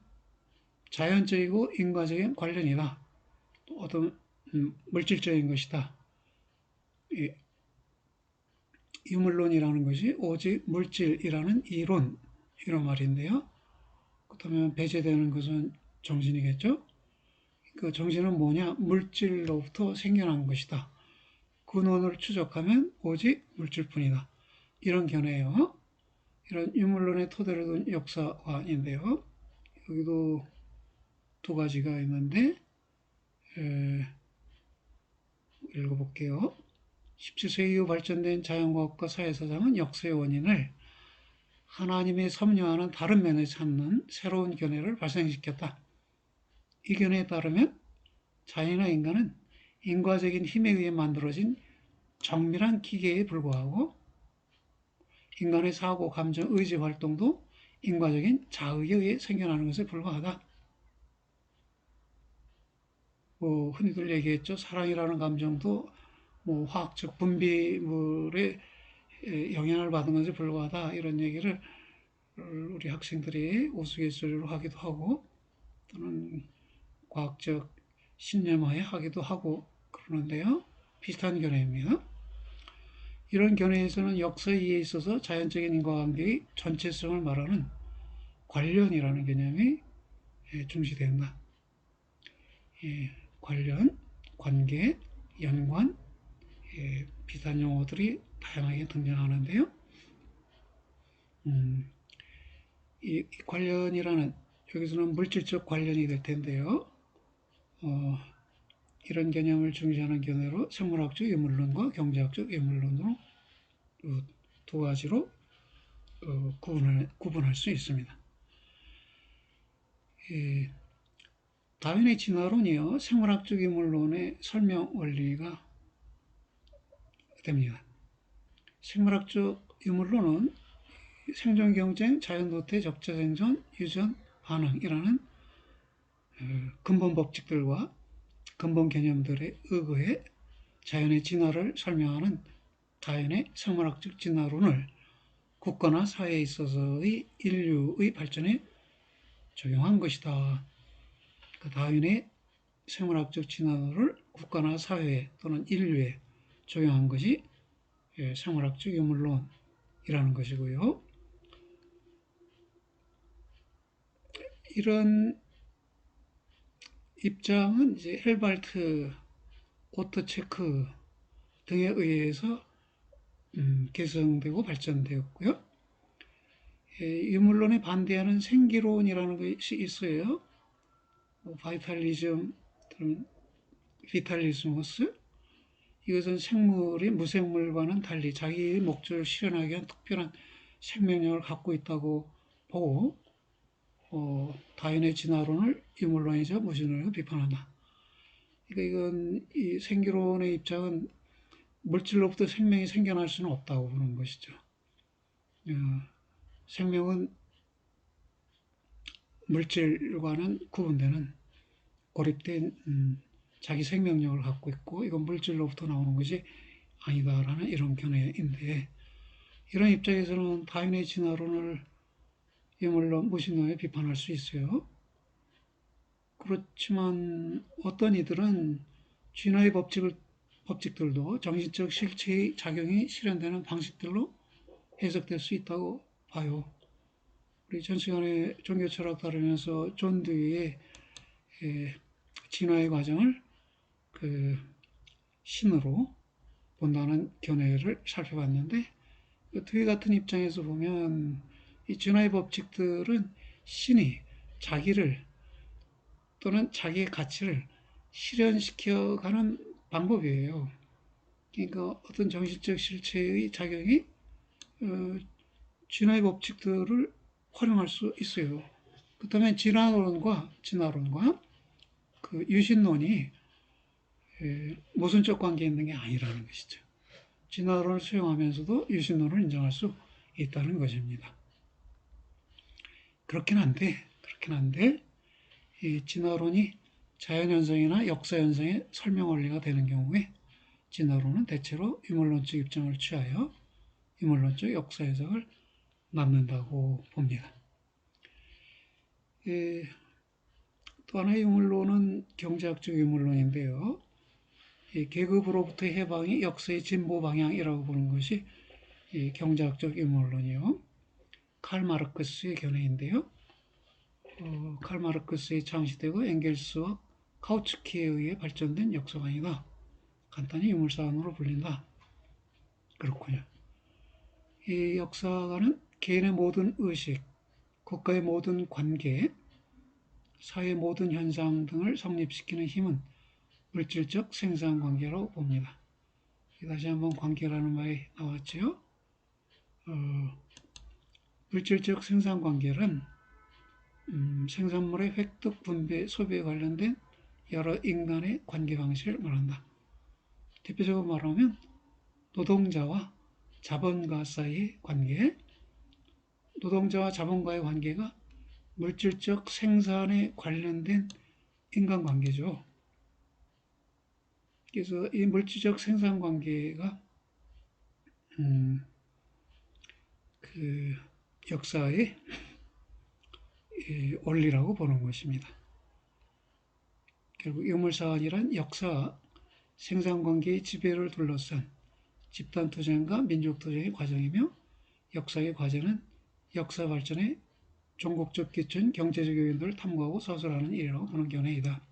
자연적이고 인과적인 관련이다. 또 어떤 물질적인 것이다. 유물론이라는 것이 오직 물질이라는 이론 이런 말인데요. 그렇다면 배제되는 것은 정신이겠죠. 그 정신은 뭐냐? 물질로부터 생겨난 것이다. 근원을 추적하면 오직 물질뿐이다. 이런 견해예요. 이런 유물론의 토대를 둔 역사관인데요. 여기도 두 가지가 있는데 읽어볼게요. 17세기 이후 발전된 자연과학과 사회사상은 역사의 원인을 하나님의 섭리와는 다른 면에 찾는 새로운 견해를 발생시켰다. 이 견해에 따르면 자연이나 인간은 인과적인 힘에 의해 만들어진 정밀한 기계에 불과하고 인간의 사고, 감정, 의지 활동도 인과적인 자의에 의해 생겨나는 것에 불과하다. 흔히들 얘기했죠. 사랑이라는 감정도 화학적 분비물의 영향을 받은 것에 불과하다. 이런 얘기를 우리 학생들이 우스갯소리로 하기도 하고 또는 과학적 신념하에 하기도 하고 그러는데요. 비슷한 견해입니다. 이런 견해에서는 역사 이해에 있어서 자연적인 인과관계의 전체성을 말하는 관련이라는 개념이 중시된다. 관련, 관계, 연관, 비슷한 용어들이 다양하게 등장하는데요. 이 관련이라는 여기서는 물질적 관련이 될 텐데요. 이런 개념을 중시하는 견해로 생물학적 유물론과 경제학적 유물론으로 두 가지로 구분할 수 있습니다. 다윈의 진화론이요. 생물학적 유물론의 설명 원리가 됩니다. 생물학적 유물론은 생존 경쟁, 자연 도태, 적자 생존, 유전 반응이라는 근본 법칙들과 근본 개념들에 의거해 자연의 진화를 설명하는 다연의 생물학적 진화론을 국가나 사회에 있어서의 인류의 발전에 적용한 것이다. 그 다윈의 생물학적 진화론을 국가나 사회 또는 인류에 적용한 것이 생물학적 유물론이라는 것이고요. 이런 입장은 이제 헬발트, 오토체크 등에 의해서 개성되고 발전되었고요. 유물론에 반대하는 생기론이라는 것이 있어요. 바이탈리즘 또는 비탈리스모스. 이것은 생물이 무생물과는 달리 자기의 목적을 실현하기 위한 특별한 생명력을 갖고 있다고 보고 다윈의 진화론을 유물론이자 무신론으로 비판한다. 그러니까 이건 이 생기론의 입장은 물질로부터 생명이 생겨날 수는 없다고 보는 것이죠. 생명은 물질과는 구분되는 고립된 자기 생명력을 갖고 있고 이건 물질로부터 나오는 것이 아니다라는 이런 견해인데 이런 입장에서는 다윈의 진화론을 유물론, 무신론에 비판할 수 있어요. 그렇지만 어떤 이들은 진화의 법칙들도 정신적 실체의 작용이 실현되는 방식들로 해석될 수 있다고 봐요. 우리 전 시간에 종교 철학 다루면서 존 듀이의 진화의 과정을 그 신으로 본다는 견해를 살펴봤는데 듀이 같은 입장에서 보면 이 진화의 법칙들은 신이 자기를 또는 자기의 가치를 실현시켜가는 방법이에요. 그러니까 어떤 정신적 실체의 작용이 진화의 법칙들을 활용할 수 있어요. 그다음에 진화론과 그 유신론이 모순적 관계에 있는 게 아니라는 것이죠. 진화론을 수용하면서도 유신론을 인정할 수 있다는 것입니다. 그렇긴 한데 이 진화론이 자연현상이나 역사현상의 설명 원리가 되는 경우에 진화론은 대체로 유물론적 입장을 취하여 유물론적 역사 해석을 낳는다고 봅니다. 또 하나의 유물론은 경제학적 유물론인데요. 계급으로부터의 해방이 역사의 진보 방향이라고 보는 것이 경제학적 유물론이요. 칼 마르크스의 견해인데요. 칼 마르크스의 창시되고 엥겔스와 카우츠키에 의해 발전된 역사관이다. 간단히 유물사관으로 불린다. 그렇군요. 이 역사관은 개인의 모든 의식, 국가의 모든 관계, 사회의 모든 현상 등을 성립시키는 힘은 물질적 생산관계라고 봅니다. 다시 한번 관계라는 말이 나왔죠. 물질적 생산관계는 생산물의 획득, 분배, 소비에 관련된 여러 인간의 관계 방식을 말한다. 대표적으로 말하면 노동자와 자본가 사이의 관계, 노동자와 자본가의 관계가 물질적 생산에 관련된 인간관계죠. 그래서 이 물질적 생산관계가 그 역사의 원리라고 보는 것입니다. 결국 유물사관이란 역사와 생산관계의 지배를 둘러싼 집단투쟁과 민족투쟁의 과정이며 역사의 과제는 역사 발전의 종국적 기초인 경제적 요인들을 탐구하고 서술하는 일이라고 보는 견해이다.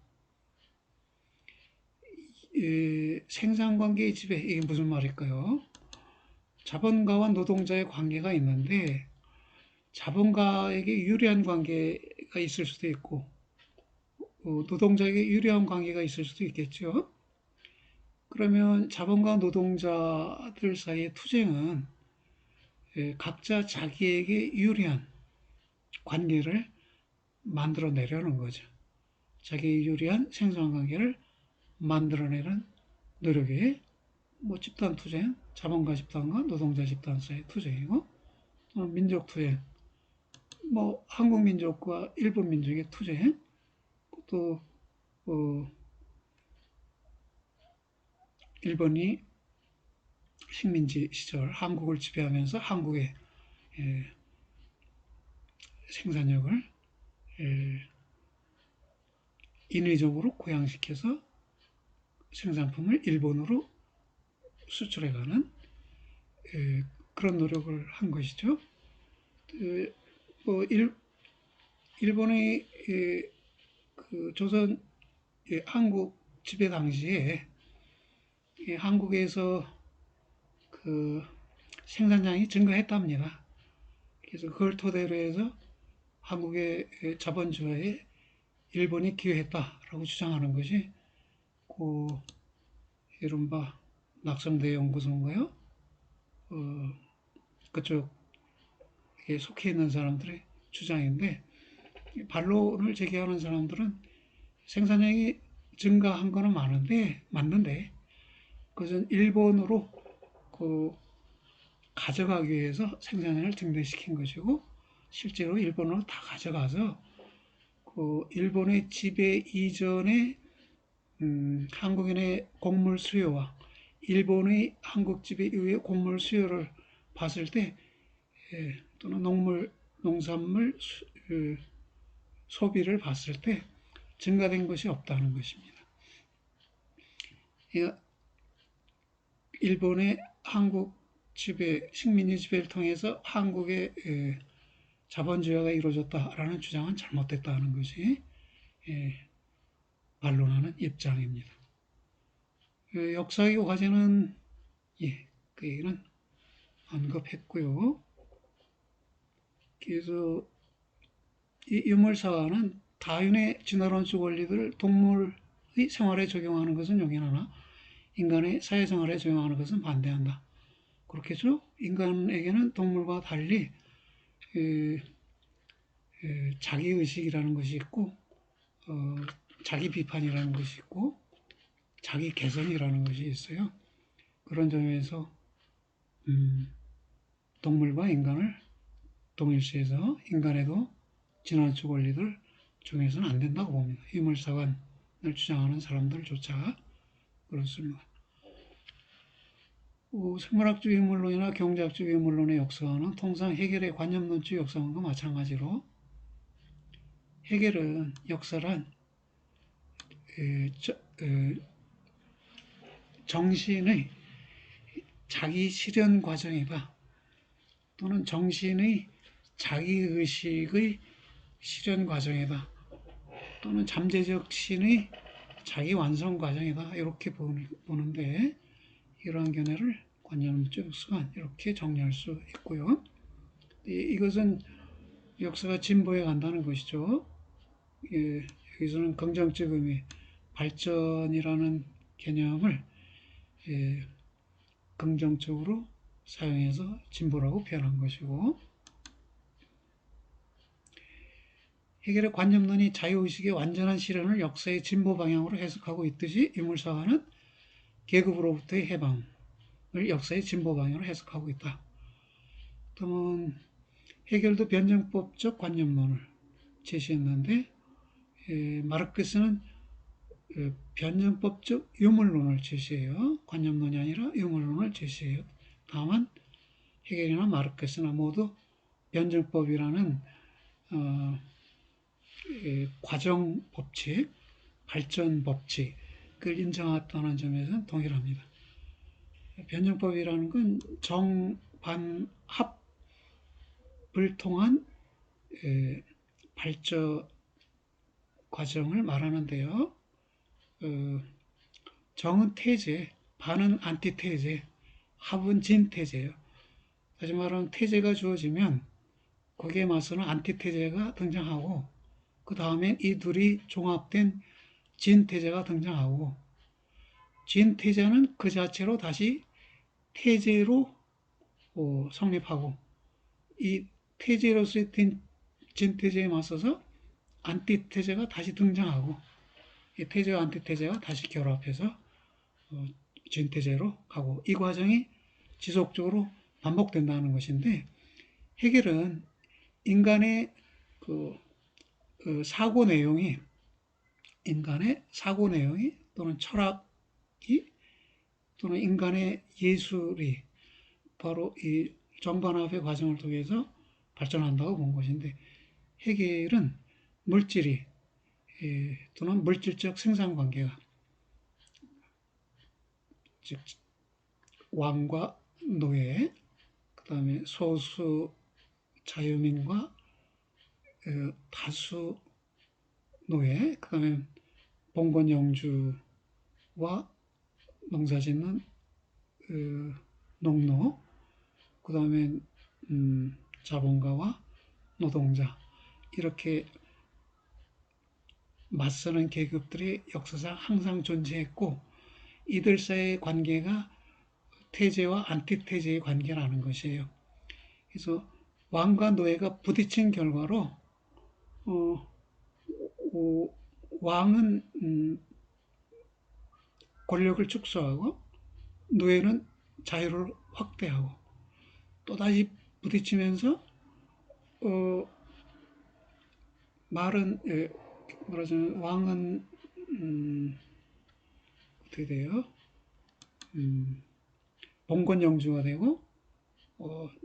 생산관계의 지배, 이게 무슨 말일까요? 자본가와 노동자의 관계가 있는데 자본가에게 유리한 관계가 있을 수도 있고 노동자에게 유리한 관계가 있을 수도 있겠죠. 그러면 자본가 노동자들 사이의 투쟁은 각자 자기에게 유리한 관계를 만들어내려는 거죠. 자기에게 유리한 생산관계를 만들어내는 노력에 뭐 집단투쟁, 자본가 집단과 노동자 집단 사이의 투쟁이고, 또는 민족투쟁, 뭐 한국 민족과 일본 민족의 투쟁, 또 일본이 식민지 시절 한국을 지배하면서 한국의 생산력을 인위적으로 고양시켜서 생산품을 일본으로 수출해가는 그런 노력을 한 것이죠. 뭐 일본의 그 조선 한국 지배 당시에 한국에서 그 생산량이 증가했답니다. 그래서 그걸 토대로 해서 한국의 자본주의에 일본이 기여했다라고 주장하는 것이 그 이른바 낙성대 연구소인가요? 그쪽에 속해 있는 사람들의 주장인데, 반론을 제기하는 사람들은 생산량이 증가한 거는 맞는데 그것은 일본으로 그 가져가기 위해서 생산량을 증대시킨 것이고, 실제로 일본으로 다 가져가서 그 일본의 지배 이전에 한국인의 곡물 수요와 일본의 한국 지배 이후의 곡물 수요를 봤을 때, 또는 농산물 소비를 봤을 때 증가된 것이 없다는 것입니다. 일본의 한국 지배, 식민지 지배를 통해서 한국의 자본주의가 이루어졌다라는 주장은 잘못됐다는 것이 반론하는 입장입니다. 역사의 과제는 그 얘기는 언급했고요. 그래서 이 유물사화는 다윈의 진화론적 원리를 동물의 생활에 적용하는 것은 용인하나 인간의 사회생활에 적용하는 것은 반대한다. 그렇겠죠? 인간에게는 동물과 달리 자기의식이라는 것이 있고, 자기 비판이라는 것이 있고, 자기 개선이라는 것이 있어요. 그런 점에서 동물과 인간을 동일시해서 인간에도 진화론적 원리를 적용해서는 안 된다고 봅니다. 유물사관을 주장하는 사람들조차 그렇습니다. 생물학적 유물론이나 경제학적 유물론의 역사는 통상 해겔의 관념론적 역사관과 마찬가지로, 해겔은 역사란 정신의 자기 실현 과정이다, 또는 정신의 자기의식의 실현 과정이다, 또는 잠재적 신의 자기 완성 과정이다, 이렇게 보는데, 이러한 견해를 관념적 역사관 이렇게 정리할 수 있고요. 이것은 역사가 진보해 간다는 것이죠. 여기서는 긍정적 의미, 발전이라는 개념을 긍정적으로 사용해서 진보라고 표현한 것이고, 해겔의 관념론이 자유의식의 완전한 실현을 역사의 진보 방향으로 해석하고 있듯이 유물사화는 계급으로부터의 해방을 역사의 진보 방향으로 해석하고 있다. 그러면 해겔도 변증법적 관념론을 제시했는데, 마르크스는 변증법적 유물론을 제시해요. 관념론이 아니라 유물론을 제시해요. 다만 해겔이나 마르크스나 모두 변증법이라는 과정 법칙, 발전 법칙을 인정했다는 점에서는 동일합니다. 변증법이라는 건 정반합을 통한 발전 과정을 말하는데요. 정은 태제, 반은 안티태제, 합은 진태제예요. 다시 말하면 태제가 주어지면 거기에 맞서는 안티태제가 등장하고, 그 다음에 이 둘이 종합된 진태제가 등장하고, 진태제는 그 자체로 다시 태제로 성립하고, 이 태제로서의 진태제에 맞서서 안티태제가 다시 등장하고, 이 태제와 안티태제가 다시 결합해서 진퇴제로 가고 이 과정이 지속적으로 반복된다는 것인데 해겔은 인간의 그, 그 사고 내용이 인간의 사고 내용이 또는 철학이 또는 인간의 예술이 바로 이 정반합의 과정을 통해서 발전한다고 본 것인데 해겔은 물질이 또는 물질적 생산 관계가 즉 왕과 노예, 그 다음에 소수 자유민과 다수 노예, 그 다음에 봉건 영주와 농사짓는 농노, 그 다음에 자본가와 노동자 이렇게 맞서는 계급들이 역사상 항상 존재했고 이들 사이의 관계가 태제와 안티태제의 관계라는 것이에요. 그래서 왕과 노예가 부딪힌 결과로 왕은 권력을 축소하고 노예는 자유를 확대하고 또다시 부딪히면서 말은 말하자면 왕은 어떻게 돼요? 봉건 영주가 되고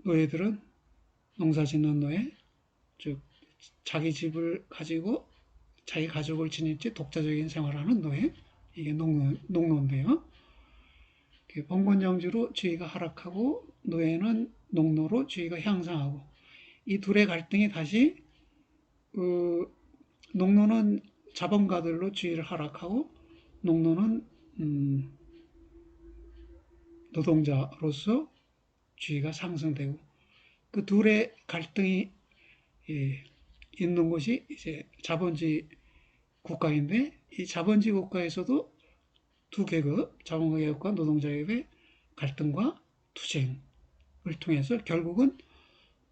노예들은 농사짓는 노예, 즉 자기 집을 가지고 자기 가족을 지닌 채 독자적인 생활하는 노예, 이게 농노인데요. 봉건 영주로 지위가 하락하고 노예는 농노로 지위가 향상하고 이 둘의 갈등이 다시 농노는 자본가들로 지위를 하락하고 농노는 노동자로서 지위가 상승되고 그 둘의 갈등이 있는 곳이 이제 자본주의 국가인데 이 자본주의 국가에서도 두 계급, 자본가 계급과 노동자 계급의 갈등과 투쟁을 통해서 결국은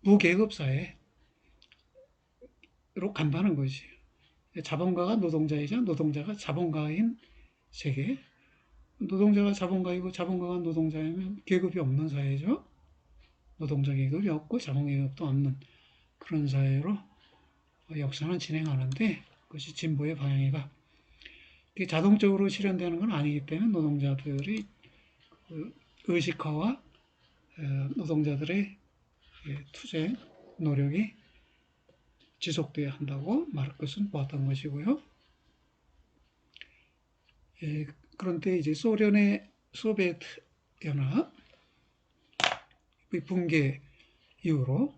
무계급 사회로 간다는 것이에요. 자본가가 노동자이자 노동자가 자본가인 세계. 노동자가 자본가이고 자본가가 노동자이면 계급이 없는 사회죠. 노동자 계급이 없고 자본 계급도 없는 그런 사회로 역사는 진행하는데 그것이 진보의 방향이다. 자동적으로 실현되는 건 아니기 때문에 노동자들의 의식화와 노동자들의 투쟁 노력이 지속돼야 한다고 마르크스는 보았던 것이고요. 그런데 이제 소련의 소비에트 연합 붕괴 이후로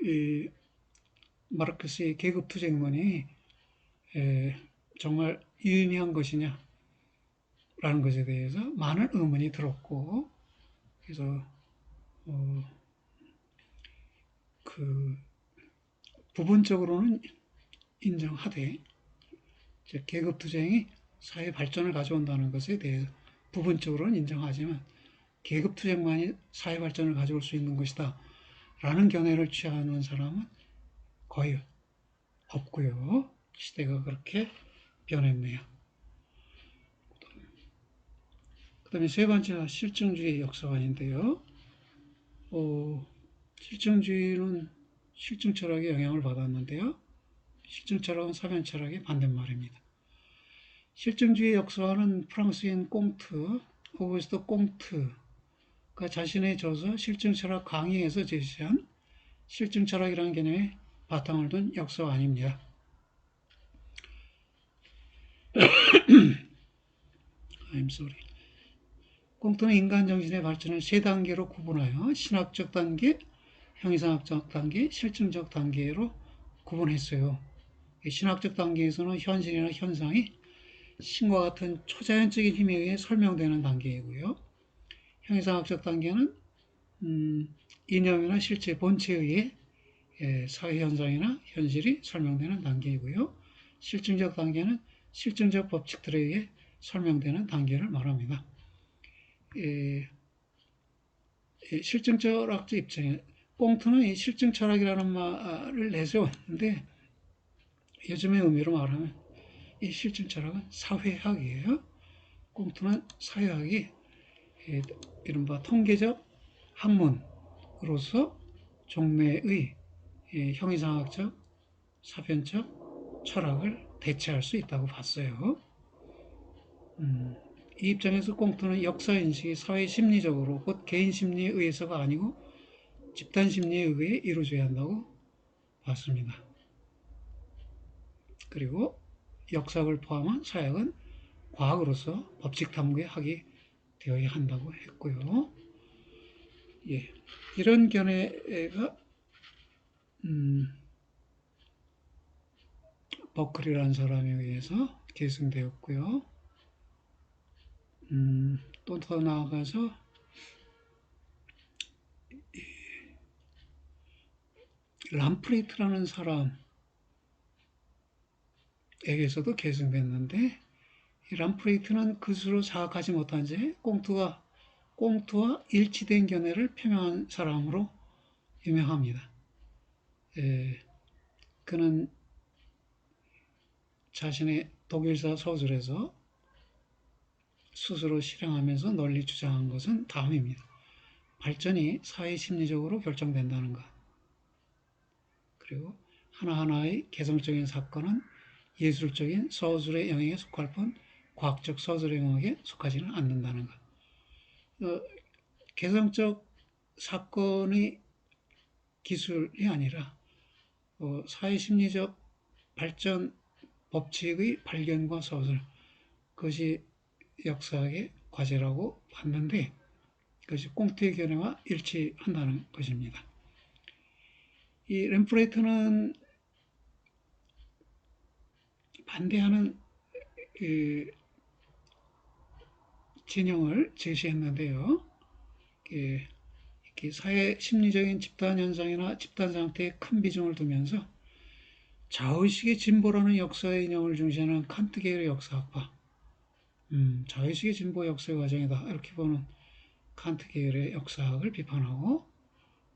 이 마르크스의 계급 투쟁론이 정말 유의미한 것이냐라는 것에 대해서 많은 의문이 들었고 그래서 그 부분적으로는 인정하되 계급 투쟁이 사회 발전을 가져온다는 것에 대해서 부분적으로는 인정하지만 계급 투쟁만이 사회 발전을 가져올 수 있는 것이다 라는 견해를 취하는 사람은 거의 없고요. 시대가 그렇게 변했네요. 그 다음에 세 번째가 실증주의 역사관인데요. 실증주의는 실증 철학의 영향을 받았는데요. 실증 철학은 사변 철학의 반대말입니다. 실증주의 역사관은 프랑스인 꽁트, 오거스트 꽁트가 자신의 저서 실증 철학 강의에서 제시한 실증 철학이라는 개념에 바탕을 둔 역사관입니다. I'm sorry. 꽁트는 인간 정신의 발전을 세 단계로 구분하여 신학적 단계, 형이상학적 단계, 실증적 단계로 구분했어요. 신학적 단계에서는 현실이나 현상이 신과 같은 초자연적인 힘에 의해 설명되는 단계이고요. 형이상학적 단계는 이념이나 실체, 본체에 의해 사회 현상이나 현실이 설명되는 단계이고요. 실증적 단계는 실증적 법칙들에 의해 설명되는 단계를 말합니다. 실증 철학적 입장에 꽁트는 이 실증 철학이라는 말을 내세웠는데 요즘의 의미로 말하면 이 실증 철학은 사회학이에요. 꽁트는 사회학이 이른바 통계적 학문으로서 종래의 형이상학적, 사변적 철학을 대체할 수 있다고 봤어요. 이 입장에서 꽁트는 역사인식이 사회심리적으로 곧 개인심리에 의해서가 아니고 집단심리에 의해 이루어져야 한다고 봤습니다. 그리고 역사학을 포함한 사회학은 과학으로서 법칙 탐구의 학이 되어야 한다고 했고요. 예, 이런 견해가 버클이라는 사람에 의해서 계승되었고요. 또 더 나아가서 람프레이트라는 사람에게서도 계승됐는데 이 람프레이트는 그스스로 자각하지 못한 채 꽁트와 일치된 견해를 표명한 사람으로 유명합니다. 그는 자신의 독일사 서술에서 스스로 실행하면서 널리 주장한 것은 다음입니다. 발전이 사회심리적으로 결정된다는 것. 그리고 하나하나의 개성적인 사건은 예술적인 서술의 영역에 속할 뿐 과학적 서술의 영역에 속하지는 않는다는 것. 개성적 사건의 기술이 아니라 사회심리적 발전 법칙의 발견과 서술, 그것이 역사학의 과제라고 봤는데 그것이 꽁트의 견해와 일치한다는 것입니다. 이 램프레이트는 반대하는 진영을 제시했는데요. 사회 심리적인 집단 현상이나 집단 상태에 큰 비중을 두면서 자의식의 진보라는 역사의 이념을 중시하는 칸트계열의 역사학파, 자의식의 진보 역사의 과정이다 이렇게 보는 칸트계열의 역사학을 비판하고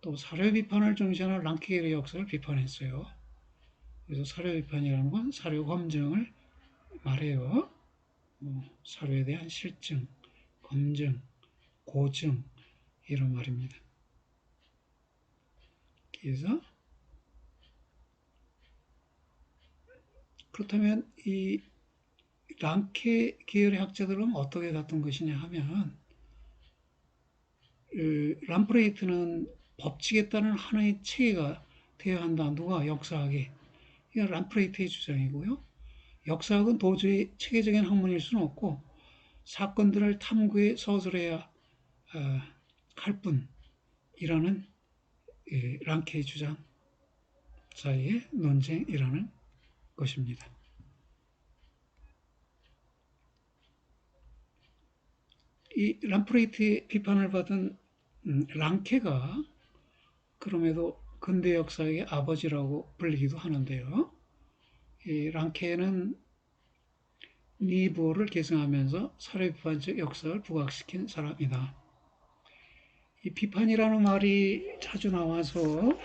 또 사료 비판을 중시하는 랑케계열의 역사를 비판했어요. 그래서 사료 비판이라는 건 사료 검증을 말해요. 사료에 대한 실증, 검증, 고증 이런 말입니다. 그래서 그렇다면 이 랑케 계열의 학자들은 어떻게 다툰 것이냐 하면 람프레이트는 법칙에 따른 하나의 체계가 되어야 한다. 누가? 역사학이. 이건 람프레이트의 주장이고요. 역사학은 도저히 체계적인 학문일 수는 없고 사건들을 탐구해 서술해야 할 뿐이라는 랑케의 주장 사이의 논쟁이라는 것입니다. 이 람프레이트의 비판을 받은 랑케가 그럼에도 근대 역사의 아버지라고 불리기도 하는데요. 이 랑케는 니부어를 계승하면서 사회 비판적 역사를 부각시킨 사람이다. 이 비판이라는 말이 자주 나와서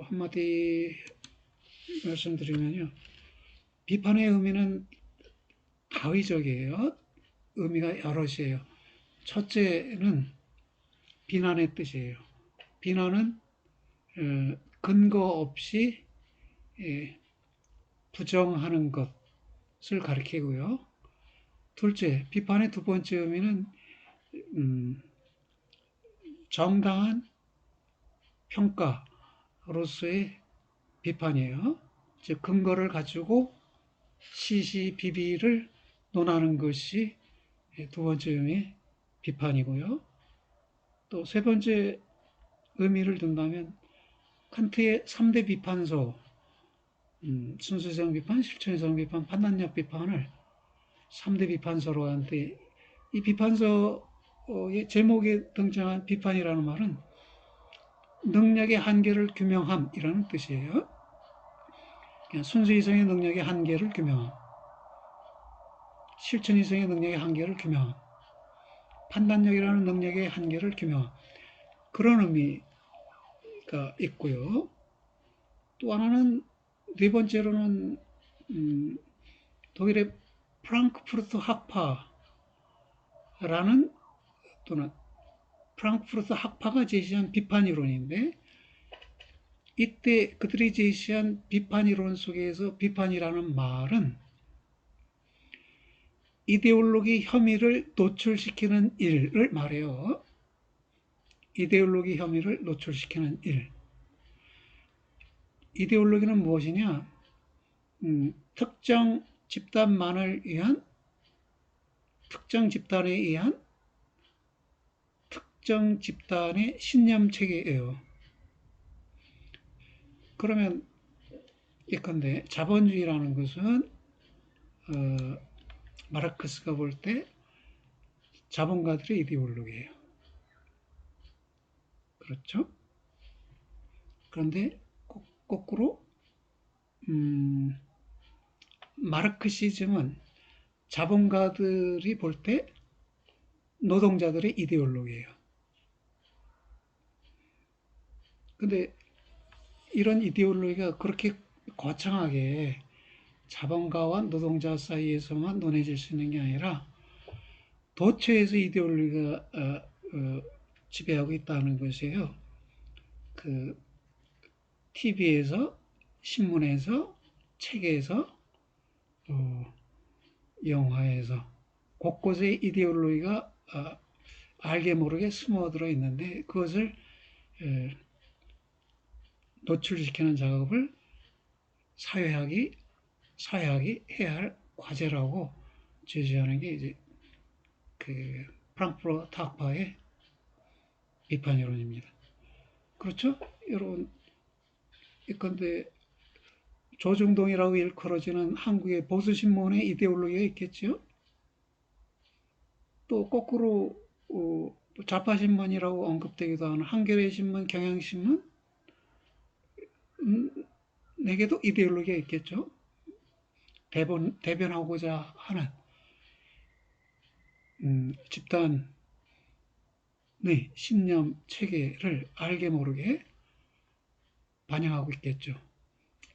한마디 말씀드리면요. 비판의 의미는 다의적이에요. 의미가 여럿이에요. 첫째는 비난의 뜻이에요. 비난은 근거 없이 부정하는 것을 가리키고요. 둘째, 비판의 두 번째 의미는 정당한 평가로서의 비판이에요. 즉 근거를 가지고 시시비비를 논하는 것이 두 번째 의미의 비판이고요. 또 세 번째 의미를 둔다면 칸트의 3대 비판서, 순수성 비판, 실천성 비판, 판단력 비판을 3대 비판서로 하는데 이 비판서의 제목에 등장한 비판이라는 말은 능력의 한계를 규명함이라는 뜻이에요. 순수 이성의 능력의 한계를 규명함, 실천 이성의 능력의 한계를 규명함, 판단력이라는 능력의 한계를 규명함. 그런 의미가 있고요. 또 하나는 네 번째로는 독일의 프랑크푸르트 학파 라는 또는 프랑크푸르트 학파가 제시한 비판 이론인데 이때 그들이 제시한 비판 이론 속에서 비판이라는 말은 이데올로기 혐의를 노출시키는 일을 말해요. 이데올로기 혐의를 노출시키는 일. 이데올로기는 무엇이냐? 특정 집단만을 위한 특정 집단에 의한 특정 집단의 신념 체계예요. 그러면 예컨대 자본주의라는 것은 마르크스가 볼 때 자본가들의 이데올로기예요. 그렇죠? 그런데 거꾸로 마르크시즘은 자본가들이 볼 때 노동자들의 이데올로기예요. 근데 이런 이데올로기가 그렇게 거창하게 자본가와 노동자 사이에서만 논해질 수 있는 게 아니라 도처에서 이데올로기가 지배하고 있다는 것이에요. 그 TV에서, 신문에서, 책에서, 영화에서 곳곳에 이데올로기가 알게 모르게 숨어들어 있는데 그것을 노출시키는 작업을 사회학이 해야 할 과제라고 제시하는 게 이제 그 프랑크푸르트 학파의 비판 이론입니다. 그렇죠? 여러분, 예컨대 조중동이라고 일컬어지는 한국의 보수신문의 이데올로기가 있겠죠? 또 거꾸로 좌파신문이라고 언급되기도 하는 한겨레 신문, 경향신문 내게도 이데올로기가 있겠죠. 대변하고자 하는 집단의 신념 체계를 알게 모르게 반영하고 있겠죠.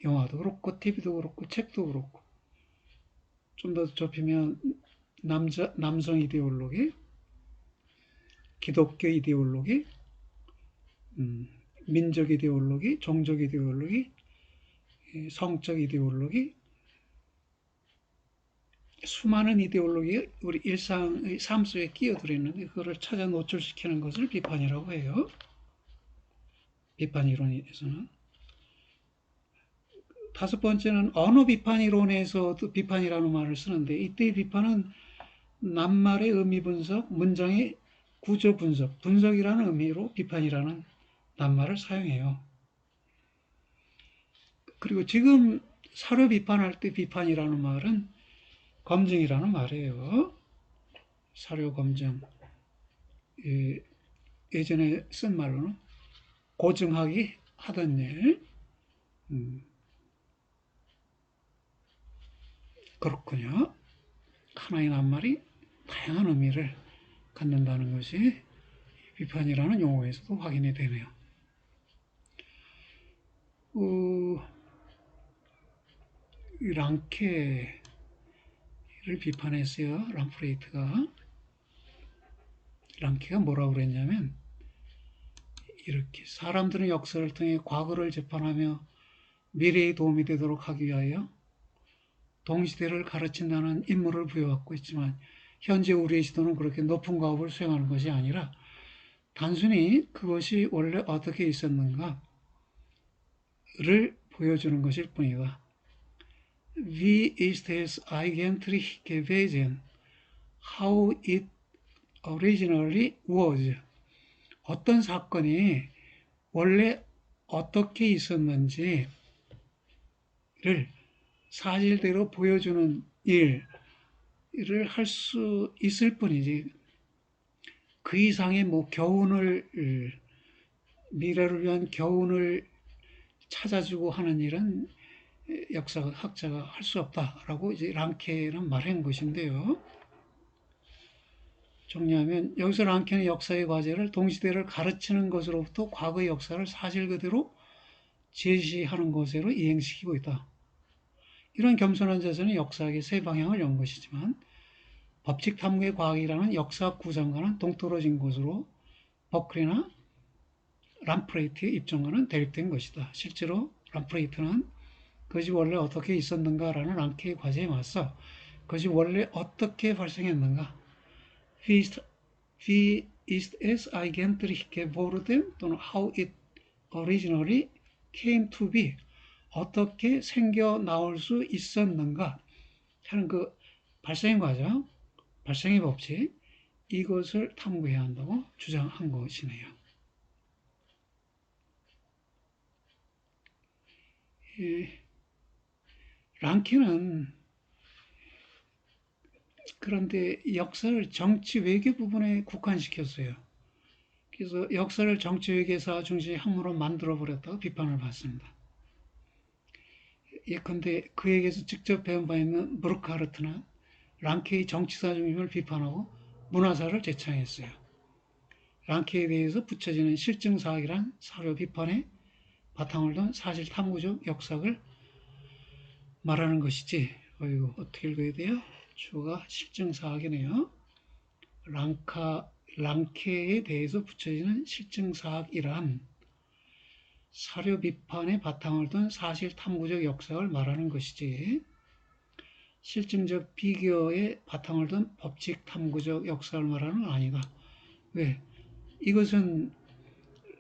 영화도 그렇고 TV도 그렇고 책도 그렇고 좀 더 좁히면 남성 이데올로기, 기독교 이데올로기, 민족 이데올로기, 종족 이데올로기, 성적 이데올로기, 수많은 이데올로기가 우리 일상의 삶 속에 끼어들어 있는데 그거를 찾아 노출시키는 것을 비판이라고 해요. 비판 이론에서는. 다섯 번째는 언어 비판 이론에서도 비판이라는 말을 쓰는데 이때의 비판은 낱말의 의미 분석, 문장의 구조 분석, 분석이라는 의미로 비판이라는 낱말을 사용해요. 그리고 지금 사료 비판할 때 비판이라는 말은 검증이라는 말이에요. 사료 검증. 예전에 쓴 말로는 고증하기 하던 일. 그렇군요. 하나의 낱말이 다양한 의미를 갖는다는 것이 비판이라는 용어에서도 확인이 되네요. 랑케를 비판했어요. 람프레이트가. 랑케가 뭐라고 그랬냐면 이렇게 사람들은 역사를 통해 과거를 재판하며 미래에 도움이 되도록 하기 위하여 동시대를 가르친다는 임무를 부여받고 있지만 현재 우리의 시도는 그렇게 높은 과업을 수행하는 것이 아니라 단순히 그것이 원래 어떻게 있었는가를 보여주는 것일 뿐이다. Wie ist es eigentlich gewesen? How it originally was. 어떤 사건이 원래 어떻게 있었는지를 사실대로 보여주는 일을 할 수 있을 뿐이지 그 이상의 뭐 미래를 위한 교훈을 찾아주고 하는 일은 역사학자가 할 수 없다라고 이제 랑케는 말한 것인데요. 정리하면 여기서 랑케는 역사의 과제를 동시대를 가르치는 것으로부터 과거의 역사를 사실 그대로 제시하는 것으로 이행시키고 있다. 이런 겸손한 자세는 역사학의 새 방향을 연 것이지만 법칙 탐구의 과학이라는 역사학 구상과는 동떨어진 것으로 버클리나 람프레이트의 입장과는 대립된 것이다. 실제로 람프레이트는 그것이 원래 어떻게 있었는가라는 랑케의 과제에 맞서 그것이 원래 어떻게 발생했는가, wie ist es eigentlich geworden 또는 how it originally came to be, 어떻게 생겨 나올 수 있었는가 하는 그 발생의 과정, 발생의 법칙, 이것을 탐구해야 한다고 주장한 것이네요. 랑케는 그런데 역사를 정치 외교 부분에 국한시켰어요. 그래서 역사를 정치 외교사 중심의 학문으로 만들어버렸다고 비판을 받습니다. 예컨대 그에게서 직접 배운 바 있는 브루크하르트는 랑케의 정치사 중심을 비판하고 문화사를 제창했어요. 랑케에 대해서 붙여지는 실증사학이란 사료 비판에 바탕을 둔 사실 탐구적 역사를 말하는 것이지. 어이구, 어떻게 읽어야 돼요? 주어가 실증사학이네요. 랑케에 대해서 붙여지는 실증사학이란 사료 비판에 바탕을 둔 사실 탐구적 역사를 말하는 것이지, 실증적 비교에 바탕을 둔 법칙 탐구적 역사를 말하는 건 아니다. 왜? 이것은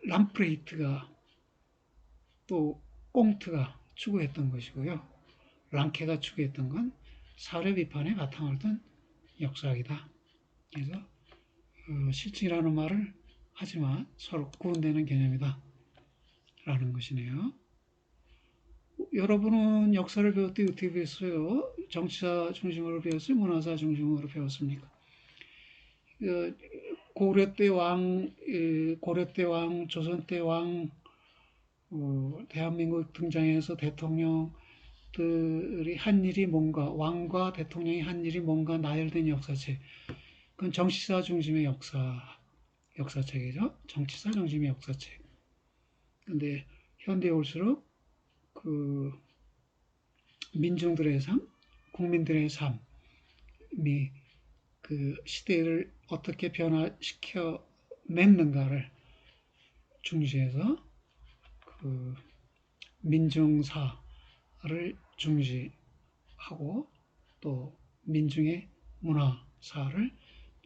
람프레이트가 또 꽁트가 추구했던 것이고요. 랑케가 추구했던 건 사료 비판에 바탕을 둔 역사학이다. 그래서 실증이라는 말을 하지만 서로 구분되는 개념이다 라는 것이네요. 여러분은 역사를 배울 때 어떻게 배웠어요? 정치사 중심으로 배웠어요? 문화사 중심으로 배웠습니까? 고려 때 왕, 조선 때 왕, 대한민국 등장해서 대통령들이 한 일이 뭔가, 왕과 대통령이 한 일이 뭔가 나열된 역사책. 그건 정치사 중심의 역사책이죠. 정치사 중심의 역사책. 근데 현대에 올수록 그 민중들의 삶, 국민들의 삶이 그 시대를 어떻게 변화시켜 냈는가를 중시해서 그 민중사를 중시하고 또 민중의 문화사를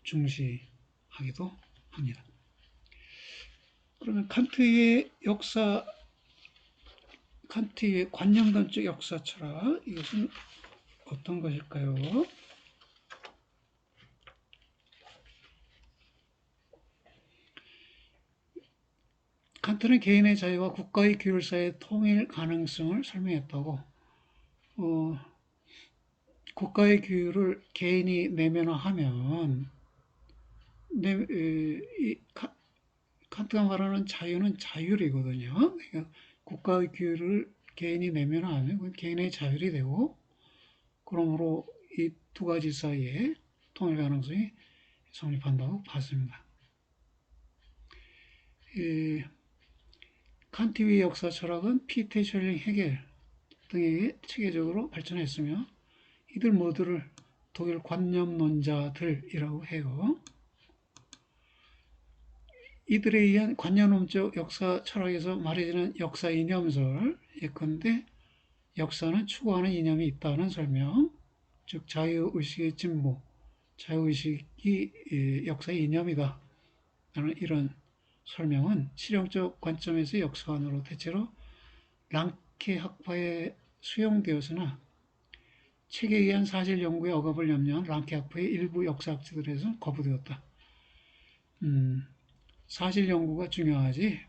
중시하기도 합니다. 그러면 칸트의 관념론적 역사 철학, 이것은 어떤 것일까요? 칸트는 개인의 자유와 국가의 규율 사이의 통일 가능성을 설명했다고. 국가의 규율을 개인이 내면화하면 칸트가 말하는 자유는 자율이거든요. 그러니까 국가의 규율을 개인이 내면화하면 그건 개인의 자율이 되고, 그러므로 이 두 가지 사이에 통일 가능성이 성립한다고 봤습니다. 칸트의 역사 철학은 피테 셜링 헤겔 등에게 체계적으로 발전했으며 이들 모두를 독일 관념론자들이라고 해요. 이들에 의한 관념론적 역사 철학에서 말해지는 역사 이념설, 예컨대 역사는 추구하는 이념이 있다는 설명, 즉 자유의식의 진보, 자유의식이 역사의 이념이다 라는 이런 설명은 실용적 관점에서 역사관으로 대체로 랑케 학파에 수용되었으나 책에 의한 사실 연구의 억압을 염려한 랑케 학파의 일부 역사학자들에서는 거부되었다. 사실 연구가 중요하지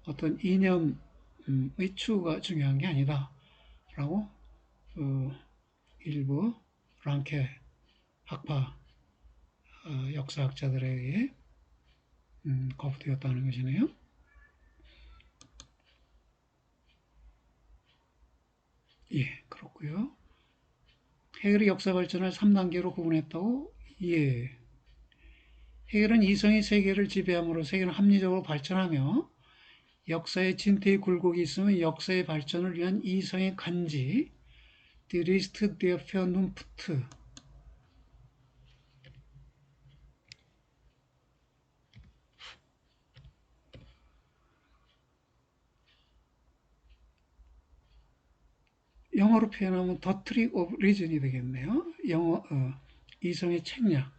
어떤 이념의 추구가 중요한 게 아니다 라고 일부 랑케 학파 역사학자들에 의해 거부되었다는 것이네요. 예, 그렇고요. 헤겔의 역사 발전을 3단계로 구분했다고? 예. 헤겔은 이성이 세계를 지배함으로 세계는 합리적으로 발전하며 역사의 진퇴의 굴곡이 있으면 역사의 발전을 위한 이성의 간지, Die Liste der Vernunft, 영어로 표현하면 The Trick of Reason이 되겠네요. 이성의 책략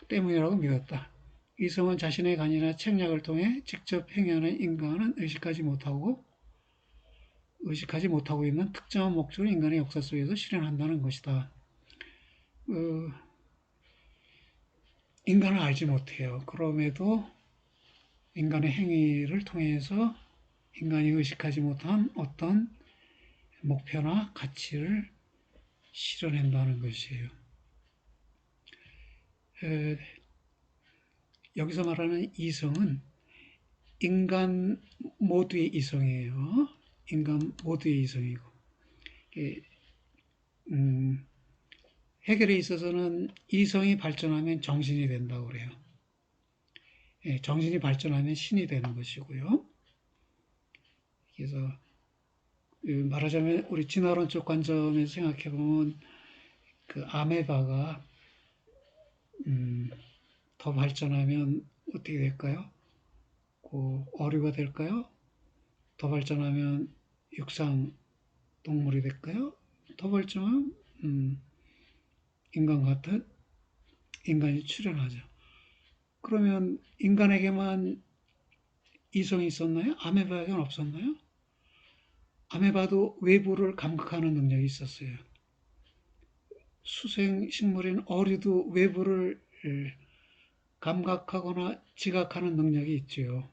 때문이라고 믿었다. 이성은 자신의 간이나 책략을 통해 직접 행하는 인간은 의식하지 못하고 있는 특정한 목적을 인간의 역사 속에서 실현한다는 것이다. 인간은 알지 못해요. 그럼에도 인간의 행위를 통해서 인간이 의식하지 못한 어떤 목표나 가치를 실현한다는 것이에요. 여기서 말하는 이성은 인간 모두의 이성이에요. 인간 모두의 이성이고, 해결에 있어서는 이성이 발전하면 정신이 된다고 그래요. 정신이 발전하면 신이 되는 것이고요. 그래서 말하자면 우리 진화론적 관점에서 생각해 보면 그 아메바가 더 발전하면 어떻게 될까요? 그 어류가 될까요? 더 발전하면 육상 동물이 될까요? 더 발전하면 인간 같은 인간이 출현하죠. 그러면 인간에게만 이성이 있었나요? 아메바에게는 없었나요? 아메바도 외부를 감각하는 능력이 있었어요. 수생식물인 어류도 외부를 감각하거나 지각하는 능력이 있죠.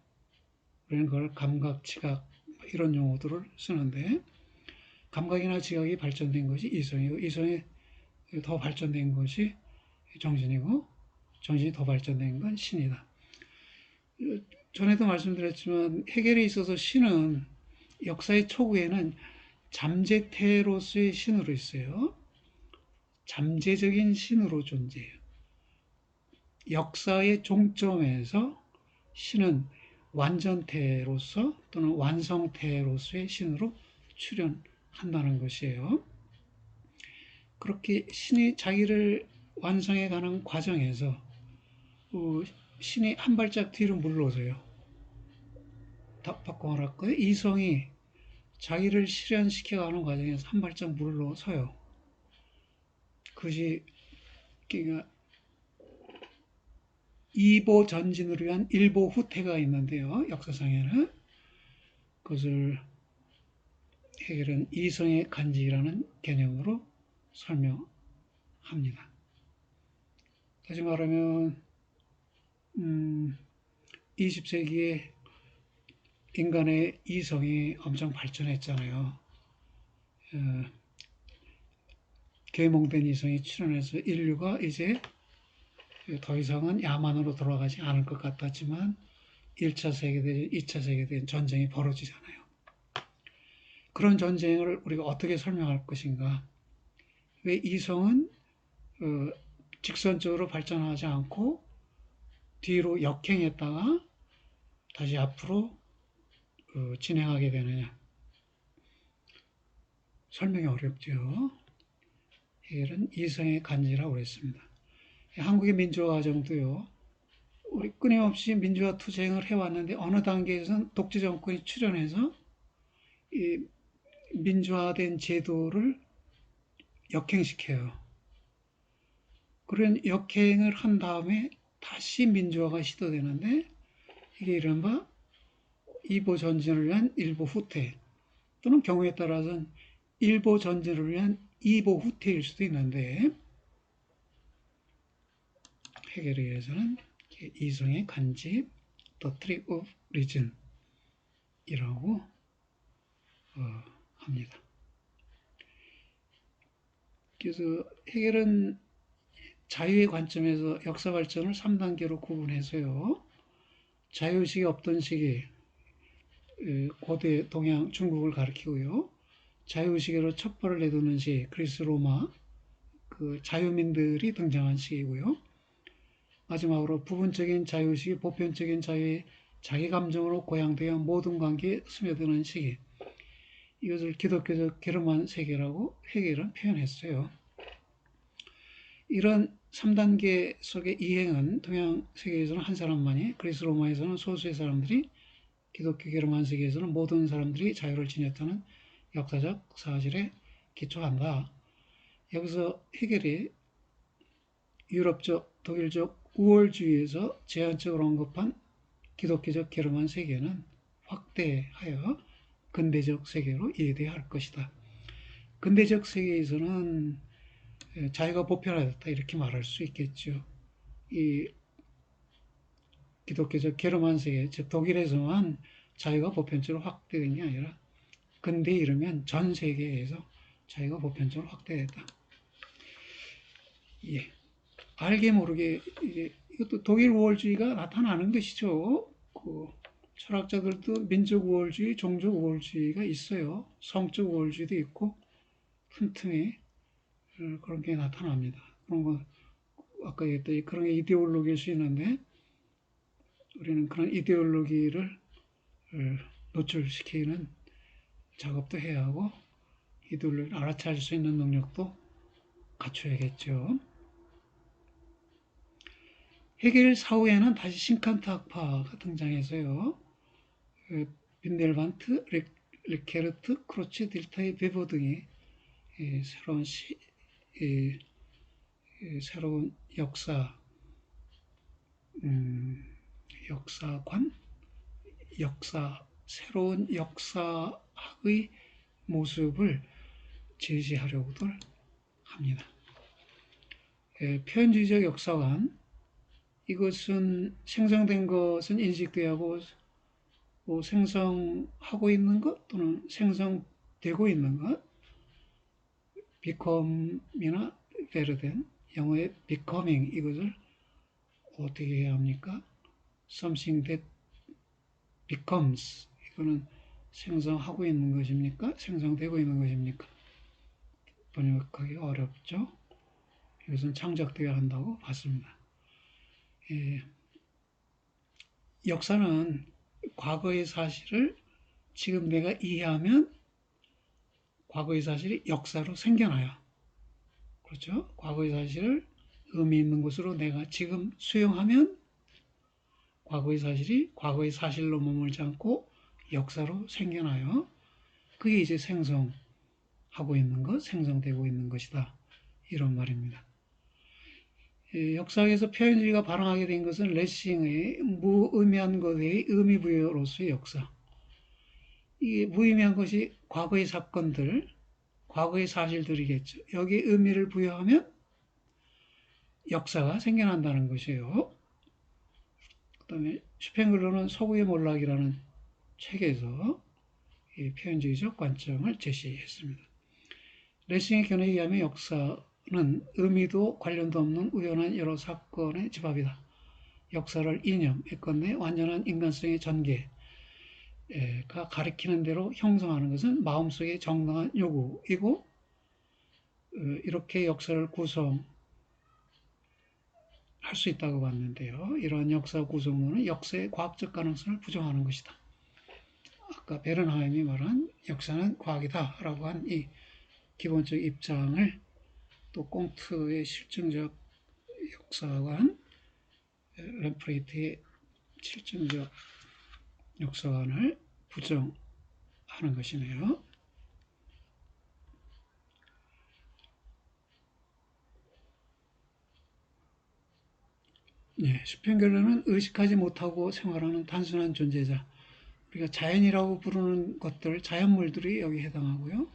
우리는 그걸 감각, 지각 이런 용어들을 쓰는데 감각이나 지각이 발전된 것이 이성이고 이성이 더 발전된 것이 정신이고 정신이 더 발전된 건 신이다. 전에도 말씀드렸지만 해결에 있어서 신은 역사의 초기에는 잠재태로서의 신으로 있어요. 잠재적인 신으로 존재해요. 역사의 종점에서 신은 완전태로서 또는 완성태로서의 신으로 출현한다는 것이에요. 그렇게 신이 자기를 완성해가는 과정에서 신이 한 발짝 뒤로 물러서요. 바꿔 말할까요? 이성이 자기를 실현시켜가는 과정에서 한 발짝 물러서요. 그것이 그러니까 이보 전진을 위한 일보 후퇴가 있는데요. 역사상에는 그것을 해결은 이성의 간직이라는 개념으로 설명합니다. 다시 말하면 20세기에 인간의 이성이 엄청 발전했잖아요. 계몽된 이성이 출현해서 인류가 이제 더 이상은 야만으로 돌아가지 않을 것 같았지만 1차 세계대전, 2차 세계대전 전쟁이 벌어지잖아요. 그런 전쟁을 우리가 어떻게 설명할 것인가? 왜 이성은 직선적으로 발전하지 않고 뒤로 역행했다가 다시 앞으로 진행하게 되느냐? 설명이 어렵죠. 해결은 이성의 간지라고 그랬습니다. 한국의 민주화 과정도요. 우리 끊임없이 민주화 투쟁을 해왔는데 어느 단계에서는 독재 정권이 출현해서 이 민주화된 제도를 역행시켜요. 그런 역행을 한 다음에 다시 민주화가 시도되는데 이게 이른바 이보 전진을 위한 일보 후퇴 또는 경우에 따라서는 일보 전진을 위한 이보 후퇴일 수도 있는데 해결에 의해서는 이성의 간집, The Trick of Reason 이라고 합니다. 그래서 해결은 자유의 관점에서 역사 발전을 3단계로 구분해서요. 자유의식이 없던 시기, 고대 동양 중국을 가리키고요. 자유의식으로 첩보를 내두는 시기, 그리스 로마, 그 자유민들이 등장한 시기고요. 마지막으로 부분적인 자유의식이 보편적인 자유의 자기 감정으로 고양되어 모든 관계에 스며드는 시기. 이것을 기독교적 게르만 세계라고 해결은 표현했어요. 이런 3단계 속의 이행은 동양 세계에서는 한 사람만이, 그리스 로마에서는 소수의 사람들이, 기독교 게르만 세계에서는 모든 사람들이 자유를 지녔다는 역사적 사실에 기초한다. 여기서 해결이 유럽적, 독일적 우월주의에서 제한적으로 언급한 기독교적 게르만 세계는 확대하여 근대적 세계로 이해되어야 할 것이다. 근대적 세계에서는 자유가 보편화됐다 이렇게 말할 수 있겠죠. 이 기독교적 게르만 세계, 즉 독일에서만 자유가 보편적으로 확대된 게 아니라 근대에 이르면 전 세계에서 자유가 보편적으로 확대됐다. 예. 알게 모르게 이것도 독일 우월주의가 나타나는 것이죠. 그 철학자들도 민족 우월주의, 종족 우월주의가 있어요. 성적 우월주의도 있고 틈틈이 그런 게 나타납니다. 그런 거 아까 얘기했듯이 그런 게 이데올로기일 수 있는데 우리는 그런 이데올로기를 노출시키는 작업도 해야 하고 이데올로기를 알아차릴 수 있는 능력도 갖춰야겠죠. 헤겔 사후에는 다시 신칸트 학파가 등장해서요. 빈델반트, 르케르트, 크로체, 딜타이, 베버 등이 새로운 새로운 역사관, 새로운 역사학의 모습을 제시하려고들 합니다. 표현주의적 역사관, 이것은 생성된 것은 인식되어야 하고 생성하고 있는 것 또는 생성되고 있는 것, become이나 베르덴, 영어의 becoming 이것을 어떻게 해야 합니까? something that becomes 이거는 생성하고 있는 것입니까? 생성되고 있는 것입니까? 번역하기 어렵죠. 이것은 창작되어야 한다고 봤습니다. 역사는 과거의 사실을 지금 내가 이해하면 과거의 사실이 역사로 생겨나요. 그렇죠? 과거의 사실을 의미 있는 것으로 내가 지금 수용하면 과거의 사실이 과거의 사실로 머물지 않고 역사로 생겨나요. 그게 이제 생성하고 있는 것, 생성되고 있는 것이다. 이런 말입니다. 역사에서 표현주의가 발흥하게 된 것은 레싱의 무의미한 것의 의미부여로서의 역사. 이 무의미한 것이 과거의 사건들, 과거의 사실들이겠죠. 여기에 의미를 부여하면 역사가 생겨난다는 것이에요. 그 다음에 슈팽글러는 서구의 몰락이라는 책에서 이 표현주의적 관점을 제시했습니다. 레싱의 견해에 의하면 역사는 의미도 관련도 없는 우연한 여러 사건의 집합이다. 역사를 이념, 예컨대 완전한 인간성의 전개가 가리키는 대로 형성하는 것은 마음속의 정당한 요구이고 이렇게 역사를 구성할 수 있다고 봤는데요. 이러한 역사 구성론은 역사의 과학적 가능성을 부정하는 것이다. 아까 베른하임이 말한 역사는 과학이다 라고 한 이 기본적 입장을 또 꽁트의 실증적 역사관, 램프레이트의 실증적 역사관을 부정하는 것이네요. 네, 슈팽글러는 의식하지 못하고 생활하는 단순한 존재자, 우리가 자연이라고 부르는 것들, 자연물들이 여기 해당하고요.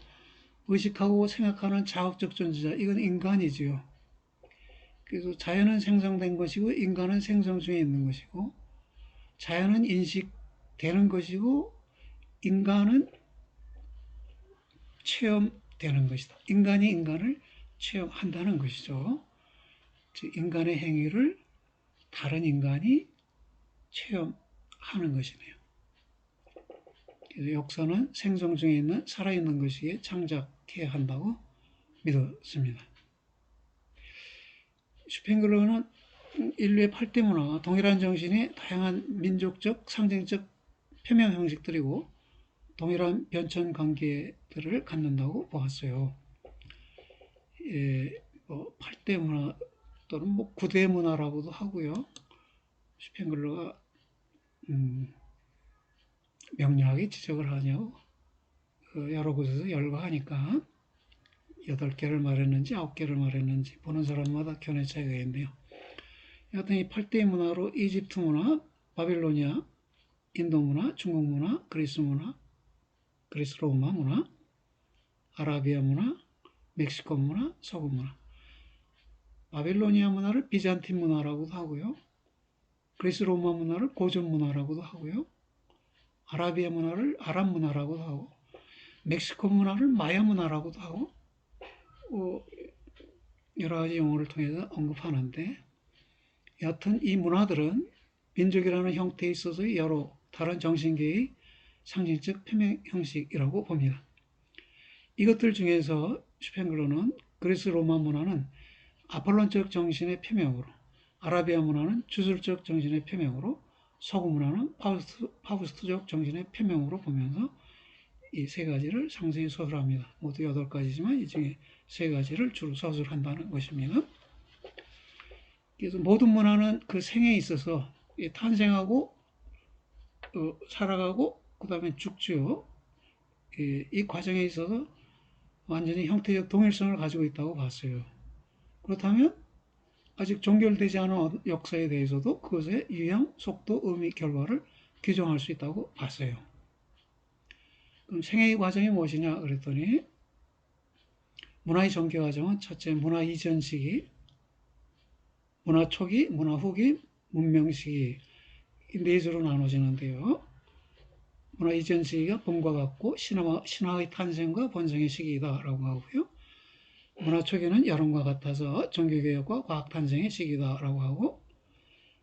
의식하고 생각하는 자업적 존재자, 이건 인간이지요. 그래서 자연은 생성된 것이고 인간은 생성 중에 있는 것이고 자연은 인식되는 것이고 인간은 체험되는 것이다. 인간이 인간을 체험한다는 것이죠. 즉 인간의 행위를 다른 인간이 체험하는 것이네요. 그래서 역사는 생성 중에 있는 살아있는 것이기에 창작해야 한다고 믿었습니다. 슈팽글러는 인류의 8대 문화와 동일한 정신의 다양한 민족적, 상징적 표명 형식들이고 동일한 변천 관계들을 갖는다고 보았어요. 8대 문화 또는 9대 문화라고도 하고요. 슈팽글러가 명료하게 지적을 하냐고 여러 곳에서 열거하니까 8개를 말했는지 9개를 말했는지 보는 사람마다 견해 차이가 있는데요. 여하튼 이 8대의 문화로 이집트 문화, 바빌로니아, 인도 문화, 중국 문화, 그리스 문화, 그리스 로마 문화, 아라비아 문화, 멕시코 문화, 서구 문화. 바빌로니아 문화를 비잔틴 문화라고도 하고요. 그리스 로마 문화를 고전 문화라고도 하고요. 아라비아 문화를 아랍 문화라고도 하고, 멕시코 문화를 마야 문화라고도 하고, 여러 가지 용어를 통해서 언급하는데, 여하튼 이 문화들은 민족이라는 형태에 있어서 여러 다른 정신계의 상징적 표명 형식이라고 봅니다. 이것들 중에서 슈팽글러는 그리스 로마 문화는 아폴론적 정신의 표명으로, 아라비아 문화는 주술적 정신의 표명으로, 서구 문화는 파우스트적 정신의 표명으로 보면서 이 세 가지를 상세히 서술합니다. 모두 8가지지만 이 중에 세 가지를 주로 서술한다는 것입니다. 그래서 모든 문화는 그 생에 있어서 탄생하고 살아가고 그 다음에 죽죠. 이 과정에 있어서 완전히 형태적 동일성을 가지고 있다고 봤어요. 그렇다면 아직 종결되지 않은 역사에 대해서도 그것의 유형, 속도, 의미, 결과를 규정할 수 있다고 봤어요. 그럼 생애의 과정이 무엇이냐 그랬더니 문화의 전개 과정은 첫째 문화 이전 시기, 문화 초기, 문화 후기, 문명 시기 이 네 주로 나눠지는데요. 문화 이전 시기가 봄과 같고 신화의 탄생과 번성의 시기이다라고 하고요. 문화 초기는 여름과 같아서 종교개혁과 과학탄생의 시기다라고 하고,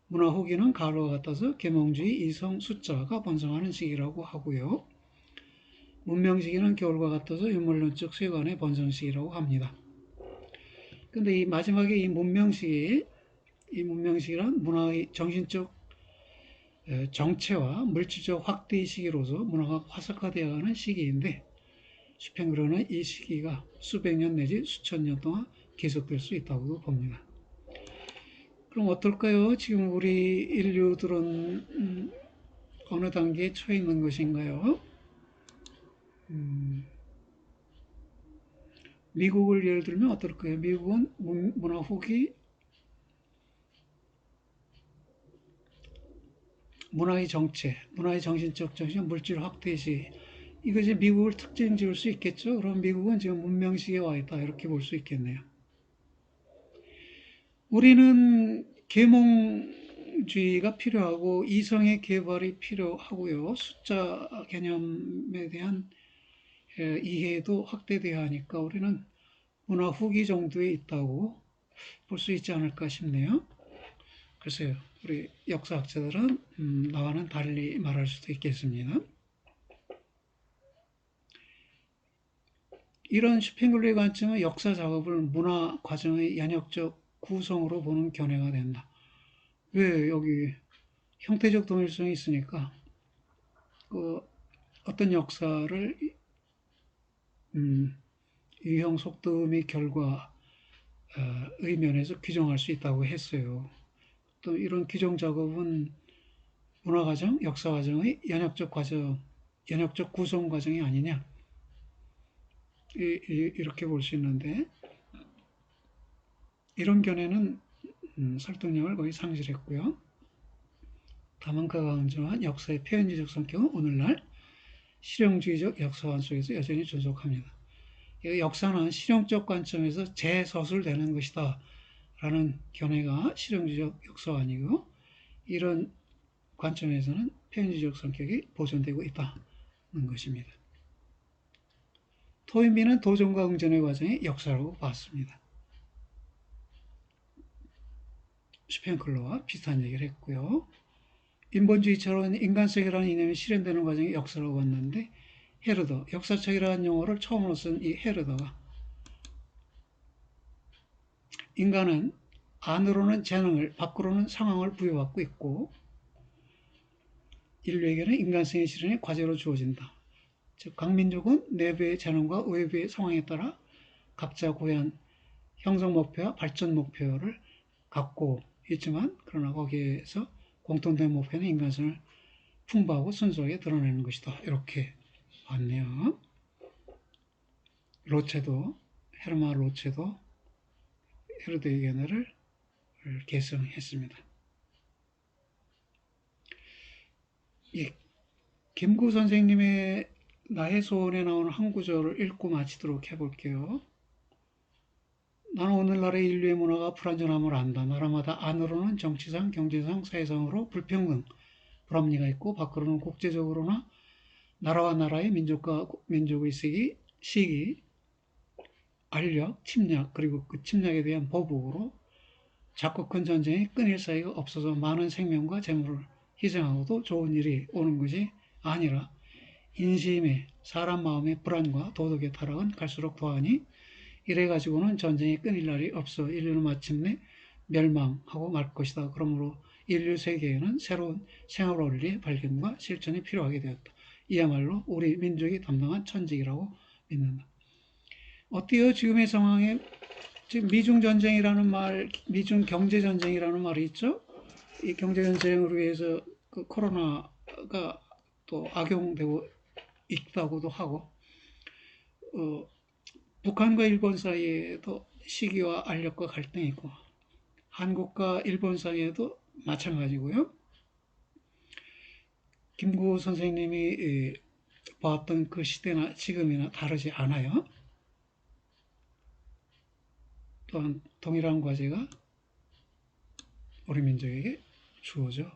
문화 후기는 가을과 같아서 계몽주의, 이성, 숫자가 번성하는 시기라고 하고요. 문명 시기는 겨울과 같아서 유물론적 세관의 번성 시기라고 합니다. 근데 이 마지막에 이 문명 시기란 문화의 정신적 정체와 물질적 확대의 시기로서 문화가 화석화되어가는 시기인데, 슈팽글러는 이 시기가 수백 년 내지 수천 년 동안 계속될 수 있다고 봅니다. 그럼 어떨까요? 지금 우리 인류들은 어느 단계에 처해 있는 것인가요? 미국을 예를 들면 어떨까요? 미국은 문화 후기, 문화의 정체, 문화의 정신적 정신, 물질 확대 시 이것이 미국을 특징 지을 수 있겠죠? 그럼 미국은 지금 문명 시기에 와 있다 이렇게 볼 수 있겠네요. 우리는 계몽주의가 필요하고 이성의 개발이 필요하고요. 숫자 개념에 대한 이해도 확대돼야 하니까 우리는 문화 후기 정도에 있다고 볼 수 있지 않을까 싶네요. 글쎄요. 우리 역사학자들은 나와는 달리 말할 수도 있겠습니다. 이런 슈팽글러의 관점은 역사 작업을 문화 과정의 연역적 구성으로 보는 견해가 된다. 왜 여기 형태적 동일성이 있으니까 그 어떤 역사를 유형, 속도, 의미, 결과의 면에서 규정할 수 있다고 했어요. 또 이런 규정 작업은 문화 과정, 역사 과정의 연역적 과정, 연역적 구성 과정이 아니냐 이렇게 볼 수 있는데, 이런 견해는 설득력을 거의 상실했고요. 다만 그가 강조한 역사의 표현지적 성격은 오늘날 실용주의적 역사관 속에서 여전히 존속합니다. 역사는 실용적 관점에서 재서술되는 것이다 라는 견해가 실용주의적 역사관이고, 이런 관점에서는 표현주의적 성격이 보존되고 있다는 것입니다. 토인비는 도전과 응전의 과정의 역사라고 봤습니다. 슈팽클러와 비슷한 얘기를 했고요. 인본주의처럼 인간성이라는 이념이 실현되는 과정의 역사라고 봤는데, 헤르더, 역사책이라는 용어를 처음으로 쓴 이 헤르더가 인간은 안으로는 재능을, 밖으로는 상황을 부여받고 있고 인류에게는 인간성의 실현이 과제로 주어진다. 즉 각 민족은 내부의 재능과 외부의 상황에 따라 각자 고유한 형성 목표와 발전 목표를 갖고 있지만, 그러나 거기에서 공통된 목표는 인간성을 풍부하고 순수하게 드러내는 것이다. 이렇게 봤네요. 로체도 헤르만 로체도 헤르데게너를 계승했습니다. 이 김구 선생님의 나의 소원에 나오는 한 구절을 읽고 마치도록 해볼게요. 나는 오늘날의 인류의 문화가 불완전함을 안다. 나라마다 안으로는 정치상, 경제상, 사회상으로 불평등, 불합리가 있고 밖으로는 국제적으로나 나라와 나라의 민족과 민족의 시기, 알력, 침략 그리고 그 침략에 대한 보복으로 작고 큰 전쟁이 끊일 사이가 없어서 많은 생명과 재물을 희생하고도 좋은 일이 오는 것이 아니라 인심의 사람 마음의 불안과 도덕의 타락은 갈수록 더하니 이래 가지고는 전쟁이 끊일 날이 없어 인류는 마침내 멸망하고 말 것이다. 그러므로 인류 세계에는 새로운 생활 원리의 발견과 실천이 필요하게 되었다. 이야말로 우리 민족이 담당한 천직이라고 믿는다. 어때요? 지금의 상황에 지금 미중 전쟁이라는 말, 미중 경제 전쟁이라는 말이 있죠. 이 경제 전쟁으로 위해서 그 코로나가 또 악용되고 있다고도 하고, 북한과 일본 사이에도 시기와 알력과 갈등이 있고, 한국과 일본 사이에도 마찬가지고요. 김구 선생님이 보았던 그 시대나 지금이나 다르지 않아요. 또한 동일한 과제가 우리 민족에게 주어져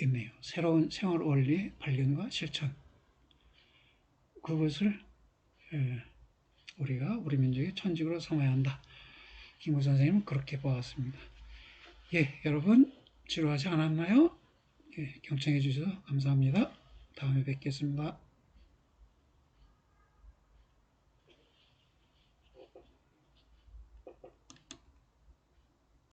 있네요. 새로운 생활 원리의 발견과 실천. 그것을 우리가 우리 민족의 천직으로 삼아야 한다. 김구 선생님은 그렇게 보았습니다. 예, 여러분 지루하지 않았나요? 예, 경청해 주셔서 감사합니다. 다음에 뵙겠습니다.